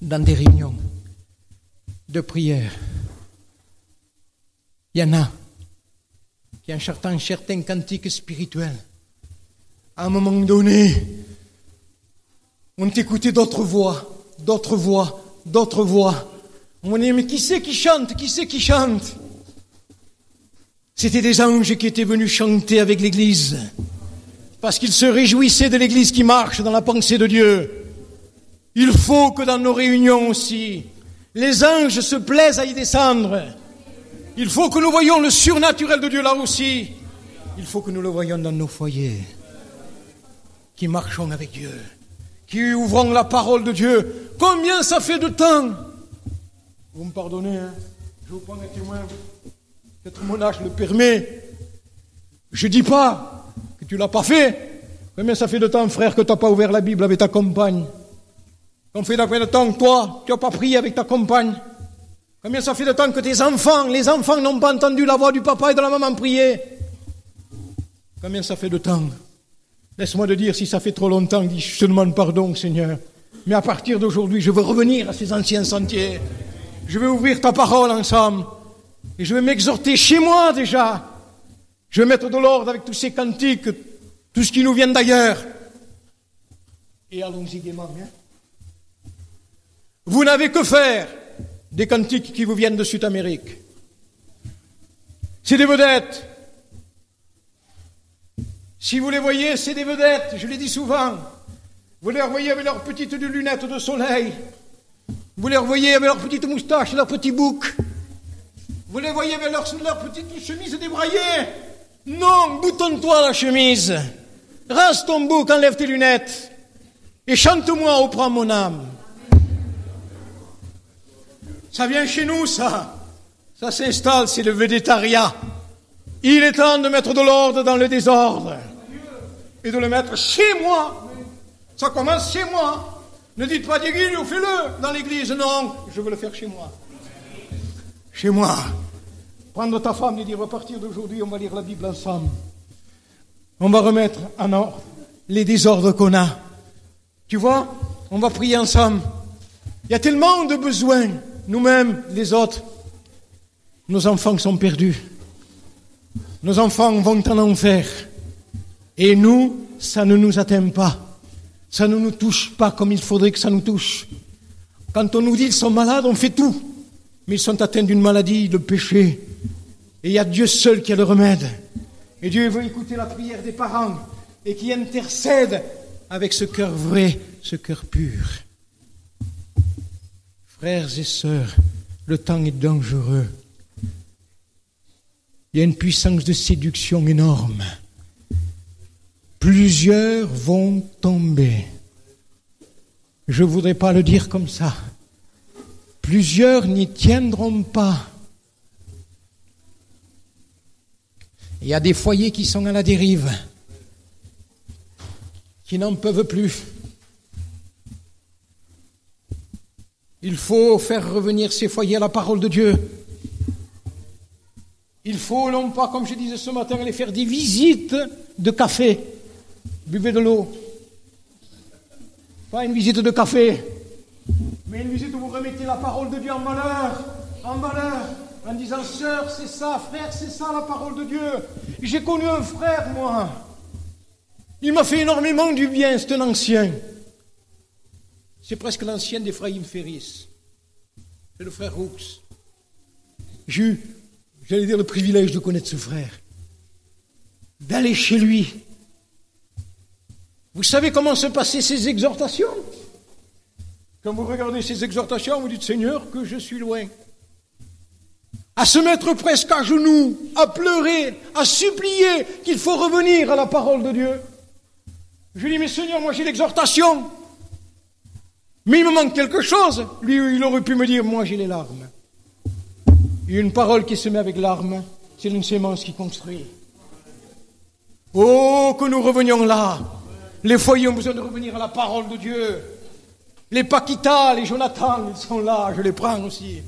Dans des réunions de prière, il y en a qui, en chantant certains cantiques spirituels, à un moment donné, ont écouté d'autres voix, d'autres voix, d'autres voix. On dit, mais qui c'est qui chante? Qui c'est qui chante? C'était des anges qui étaient venus chanter avec l'Église, parce qu'ils se réjouissaient de l'Église qui marche dans la pensée de Dieu. Il faut que dans nos réunions aussi, les anges se plaisent à y descendre. Il faut que nous voyions le surnaturel de Dieu là aussi. Il faut que nous le voyions dans nos foyers, qui marchons avec Dieu, qui ouvrons la parole de Dieu. Combien ça fait de temps? Vous me pardonnez, hein? Je vous prends un témoin. Peut-être mon âge le permet. Je dis pas que tu l'as pas fait. Combien ça fait de temps, frère, que tu n'as pas ouvert la Bible avec ta compagne? Combien ça fait de temps que toi, tu n'as pas prié avec ta compagne? Combien ça fait de temps que tes enfants, les enfants n'ont pas entendu la voix du papa et de la maman prier? Combien ça fait de temps? Laisse-moi te dire, si ça fait trop longtemps, dis, je te demande pardon, Seigneur. Mais à partir d'aujourd'hui, je veux revenir à ces anciens sentiers. Je vais ouvrir ta parole ensemble. Et je vais m'exhorter chez moi déjà. Je vais mettre de l'ordre avec tous ces cantiques, tout ce qui nous vient d'ailleurs. Et allons-y gaiement. Hein? Vous n'avez que faire des cantiques qui vous viennent de Sud-Amérique. C'est des vedettes. Si vous les voyez, c'est des vedettes, je l'ai dit souvent. Vous les revoyez avec leurs petites lunettes de soleil. Vous les revoyez avec leurs petites moustaches, leurs petits boucs. Vous les voyez avec leurs petites chemises débraillées. Non, boutonne-toi la chemise. Rase ton bouc, enlève tes lunettes. Et chante-moi, ô prends mon âme. Ça vient chez nous, ça. Ça s'installe, c'est le végétariat. Il est temps de mettre de l'ordre dans le désordre. Et de le mettre chez moi. Ça commence chez moi. Ne dites pas d'église, fais-le dans l'église. Non, je veux le faire chez moi. Chez moi. Prendre ta femme et dire, à partir d'aujourd'hui, on va lire la Bible ensemble. On va remettre en ordre les désordres qu'on a. Tu vois, on va prier ensemble. Il y a tellement de besoins, nous-mêmes, les autres. Nos enfants sont perdus. Nos enfants vont en enfer. Et nous, ça ne nous atteint pas. Ça ne nous touche pas comme il faudrait que ça nous touche. Quand on nous dit qu'ils sont malades, on fait tout. Mais ils sont atteints d'une maladie, de péché. Et il y a Dieu seul qui a le remède. Et Dieu veut écouter la prière des parents et qui intercède avec ce cœur vrai, ce cœur pur. Frères et sœurs, le temps est dangereux. Il y a une puissance de séduction énorme. Plusieurs vont tomber. Je ne voudrais pas le dire comme ça. Plusieurs n'y tiendront pas. Il y a des foyers qui sont à la dérive, qui n'en peuvent plus. Il faut faire revenir ces foyers à la parole de Dieu. Il faut non pas, comme je disais ce matin, aller faire des visites de café. Buvez de l'eau. Pas une visite de café, mais une visite où vous remettez la parole de Dieu en valeur, en disant, sœur, c'est ça, frère, c'est ça la parole de Dieu. J'ai connu un frère, moi. Il m'a fait énormément du bien, c'est un ancien. C'est presque l'ancien d'Ephraïm Ferris. C'est le frère Roux. J'ai eu, j'allais dire, le privilège de connaître ce frère. D'aller chez lui. Vous savez comment se passaient ces exhortations? Quand vous regardez ces exhortations, vous dites, Seigneur, que je suis loin. À se mettre presque à genoux, à pleurer, à supplier qu'il faut revenir à la parole de Dieu. Je lui dis, mais Seigneur, moi j'ai l'exhortation. Mais il me manque quelque chose. Lui, il aurait pu me dire, moi j'ai les larmes. Et une parole qui se met avec larmes, c'est une sémence qui construit. Oh, que nous revenions là. Les foyers ont besoin de revenir à la parole de Dieu. Les Paquita, les Jonathan, ils sont là, je les prends aussi.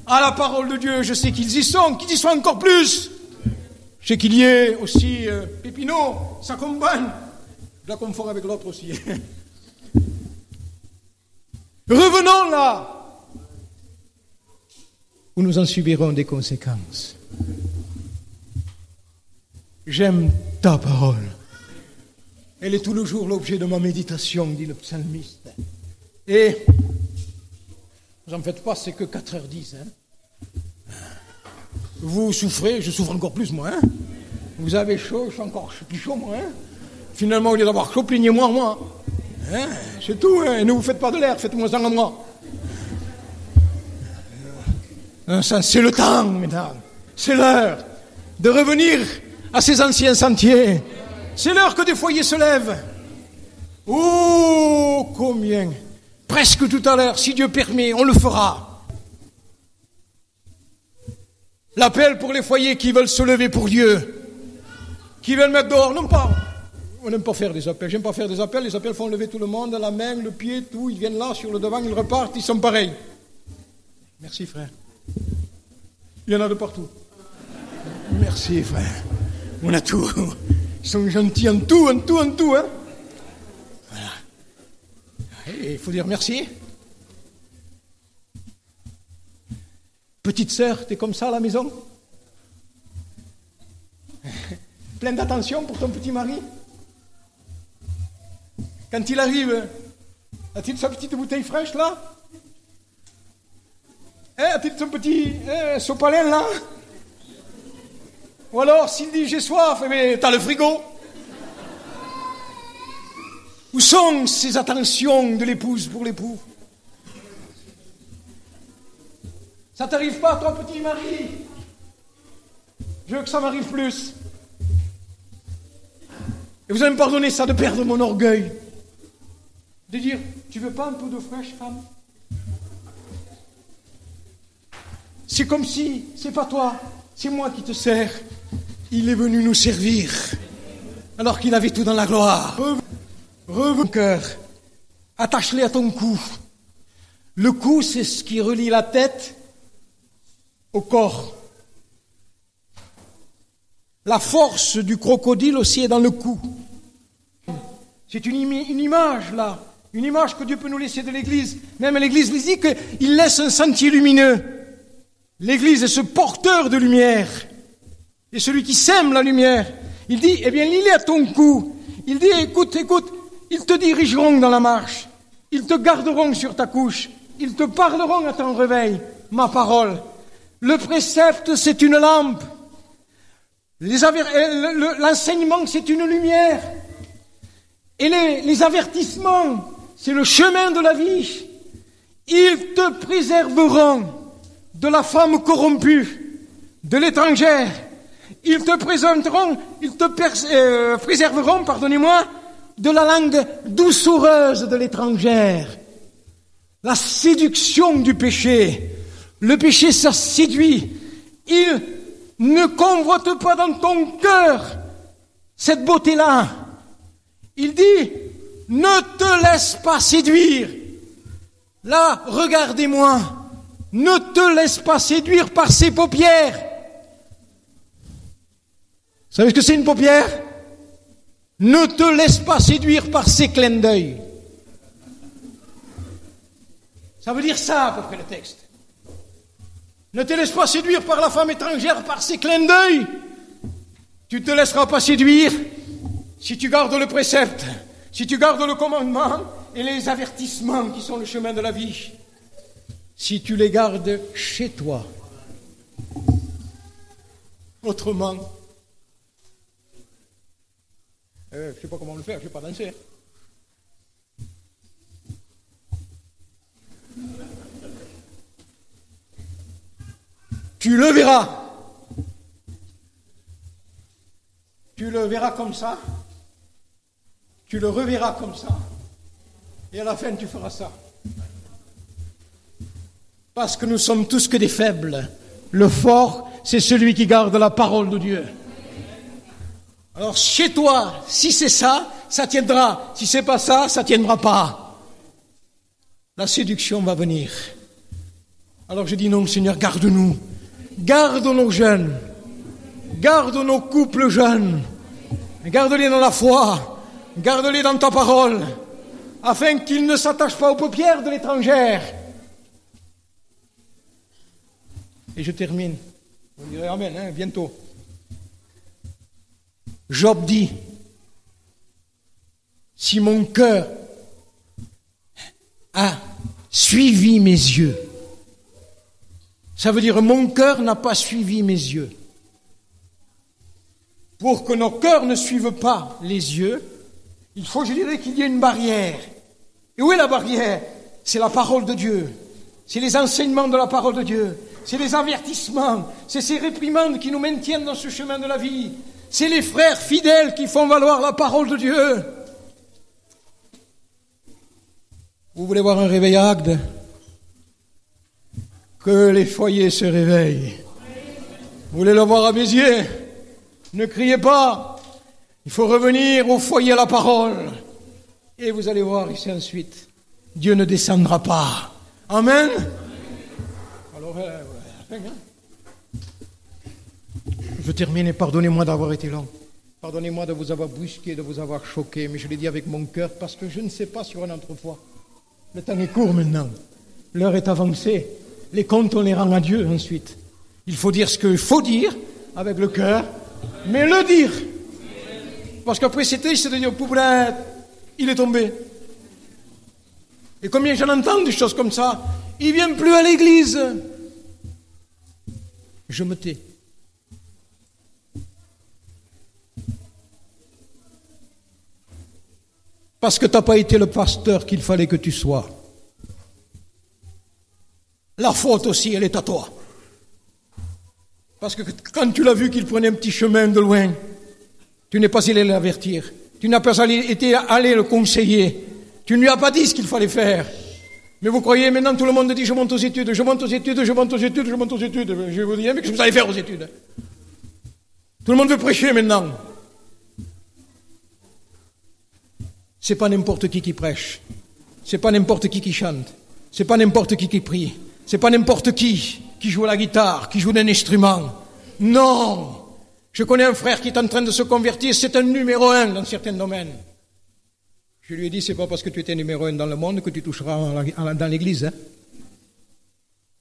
À la parole de Dieu, je sais qu'ils y sont, qu'ils y sont encore plus. Je sais qu'il y ait aussi Pépino, sa compagne. Je la confonds avec l'autre aussi. Revenons là, où nous en subirons des conséquences. J'aime ta parole. Elle est tout le jour l'objet de ma méditation, dit le psalmiste. Et, vous en faites pas, c'est que 4h10. Hein. Vous souffrez, je souffre encore plus, moi. Hein. Vous avez chaud, je suis encore plus chaud, moi. Hein. Finalement, au lieu d'avoir chaud, plaignez-moi, moi. Hein, c'est tout, hein. Et ne vous faites pas de l'air, faites-moi ça à moi. Ça, c'est le temps, mesdames. C'est l'heure de revenir à ces anciens sentiers. C'est l'heure que des foyers se lèvent. Oh, combien! Presque tout à l'heure, si Dieu permet, on le fera. L'appel pour les foyers qui veulent se lever pour Dieu, qui veulent mettre dehors, non pas. On n'aime pas faire des appels. J'aime pas faire des appels. Les appels font lever tout le monde, la main, le pied, tout. Ils viennent là, sur le devant, ils repartent, ils sont pareils. Merci, frère. Il y en a de partout. Merci, frère. On a tout. Ils sont gentils en tout, hein. Voilà. Et il faut dire merci. Petite sœur, t'es comme ça à la maison? Pleine d'attention pour ton petit mari? Quand il arrive, a-t-il sa petite bouteille fraîche là? A-t-il son petit sopalin là? Ou alors, s'il dit j'ai soif, mais t'as le frigo? Où sont ces attentions de l'épouse pour l'époux? Ça t'arrive pas, toi, petit mari? Je veux que ça m'arrive plus. Et vous allez me pardonner ça de perdre mon orgueil. De dire, tu veux pas un peu d'eau fraîche, femme? C'est comme si, c'est pas toi, c'est moi qui te sers. Il est venu nous servir, alors qu'il avait tout dans la gloire. Reviens, cœur, attache-les à ton cou. Le cou, c'est ce qui relie la tête au corps. La force du crocodile aussi est dans le cou. C'est une image, là. Une image que Dieu peut nous laisser de l'Église. Même l'Église dit qu'il laisse un sentier lumineux. L'Église est ce porteur de lumière. Et celui qui sème la lumière. Il dit, eh bien, lis-les à ton cou. Il dit, écoute, ils te dirigeront dans la marche. Ils te garderont sur ta couche. Ils te parleront à ton réveil. Ma parole. Le précepte, c'est une lampe. L'enseignement, c'est une lumière. Et les avertissements, c'est le chemin de la vie. Ils te préserveront de la femme corrompue, de l'étrangère. Ils te préserveront, de la langue doucereuse de l'étrangère. La séduction du péché. Le péché, ça séduit. Il ne convoite pas dans ton cœur cette beauté-là. Il dit, ne te laisse pas séduire. Là, regardez-moi. Ne te laisse pas séduire par ses paupières. Vous savez ce que c'est une paupière? Ne te laisse pas séduire par ses clins d'œil. Ça veut dire ça, à peu près, le texte. Ne te laisse pas séduire par la femme étrangère, par ses clins d'œil. Tu ne te laisseras pas séduire si tu gardes le précepte, si tu gardes le commandement et les avertissements qui sont le chemin de la vie. Si tu les gardes chez toi. Autrement, je ne sais pas comment le faire, je ne vais pas danser. Tu le verras. Tu le verras comme ça. Tu le reverras comme ça. Et à la fin, tu feras ça. Parce que nous sommes tous que des faibles. Le fort, c'est celui qui garde la parole de Dieu. Alors, chez toi, si c'est ça, ça tiendra. Si c'est pas ça, ça tiendra pas. La séduction va venir. Alors je dis non, Seigneur, garde-nous. Garde nos jeunes. Garde nos couples jeunes. Garde-les dans la foi. Garde-les dans ta parole. Afin qu'ils ne s'attachent pas aux paupières de l'étrangère. Et je termine. Vous direz amen, bientôt. Job dit, si mon cœur a suivi mes yeux, ça veut dire mon cœur n'a pas suivi mes yeux. Pour que nos cœurs ne suivent pas les yeux, il faut, je dirais, qu'il y ait une barrière. Et où est la barrière? C'est la parole de Dieu. C'est les enseignements de la parole de Dieu. C'est les avertissements. C'est ces réprimandes qui nous maintiennent dans ce chemin de la vie. C'est les frères fidèles qui font valoir la parole de Dieu. Vous voulez voir un réveil à Agde? Que les foyers se réveillent. Vous voulez le voir à Béziers? Ne criez pas. Il faut revenir au foyer à la parole. Et vous allez voir ici ensuite, Dieu ne descendra pas. Amen. Alors, je termine et pardonnez-moi d'avoir été long. Pardonnez-moi de vous avoir brusqué, de vous avoir choqué, mais je l'ai dit avec mon cœur parce que je ne sais pas sur un autre fois. Le temps est court maintenant. L'heure est avancée. Les comptes, on les rend à Dieu ensuite. Il faut dire ce qu'il faut dire avec le cœur, mais le dire. Parce qu'après c'est triste de dire, poublette, il est tombé. Et combien j'en entends des choses comme ça? Il ne vient plus à l'église. Je me tais. Parce que tu n'as pas été le pasteur qu'il fallait que tu sois. La faute aussi, elle est à toi. Parce que quand tu l'as vu qu'il prenait un petit chemin de loin, tu n'es pas allé l'avertir. Tu n'as pas été allé le conseiller. Tu ne lui as pas dit ce qu'il fallait faire. Mais vous croyez, maintenant tout le monde dit, je monte aux études, je monte aux études, je monte aux études, je monte aux études. Je vais vous dire, mais qu'est-ce que vous allez faire aux études? Tout le monde veut prêcher maintenant. C'est pas n'importe qui prêche. C'est pas n'importe qui chante. C'est pas n'importe qui prie. C'est pas n'importe qui joue à la guitare, qui joue d'un instrument. Non! Je connais un frère qui est en train de se convertir, c'est un numéro 1 dans certains domaines. Je lui ai dit, c'est pas parce que tu étais numéro 1 dans le monde que tu toucheras dans l'église. Hein.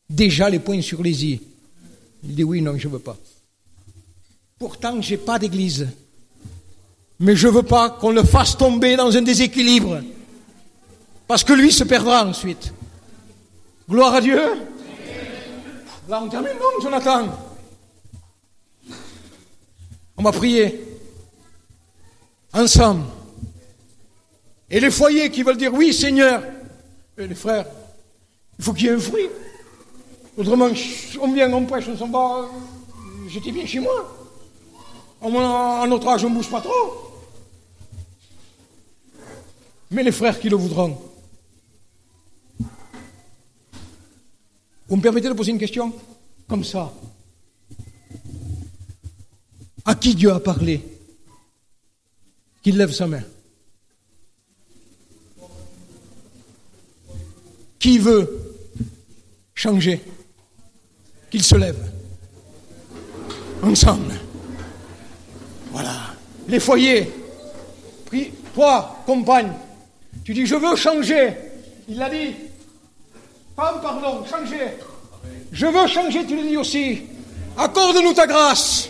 Déjà les points sur les i. Il dit oui, non, je veux pas. Pourtant, j'ai pas d'église. Mais je veux pas qu'on le fasse tomber dans un déséquilibre. Parce que lui se perdra ensuite. Gloire à Dieu. Là, on termine, non, Jonathan? On va prier. Ensemble. Et les foyers qui veulent dire oui, Seigneur. Et les frères, il faut qu'il y ait un fruit. Autrement, on vient, on prêche, on s'en va. J'étais bien chez moi. À notre âge, on ne bouge pas trop. Mais les frères qui le voudront. Vous me permettez de poser une question? Comme ça. À qui Dieu a parlé? Qu'il lève sa main. Qui veut changer? Qu'il se lève. Ensemble. Voilà. Les foyers. Prie, toi, compagne, tu dis je veux changer. Il l'a dit. Femme, pardon, changer. Je veux changer, tu le dis aussi. Accorde-nous ta grâce.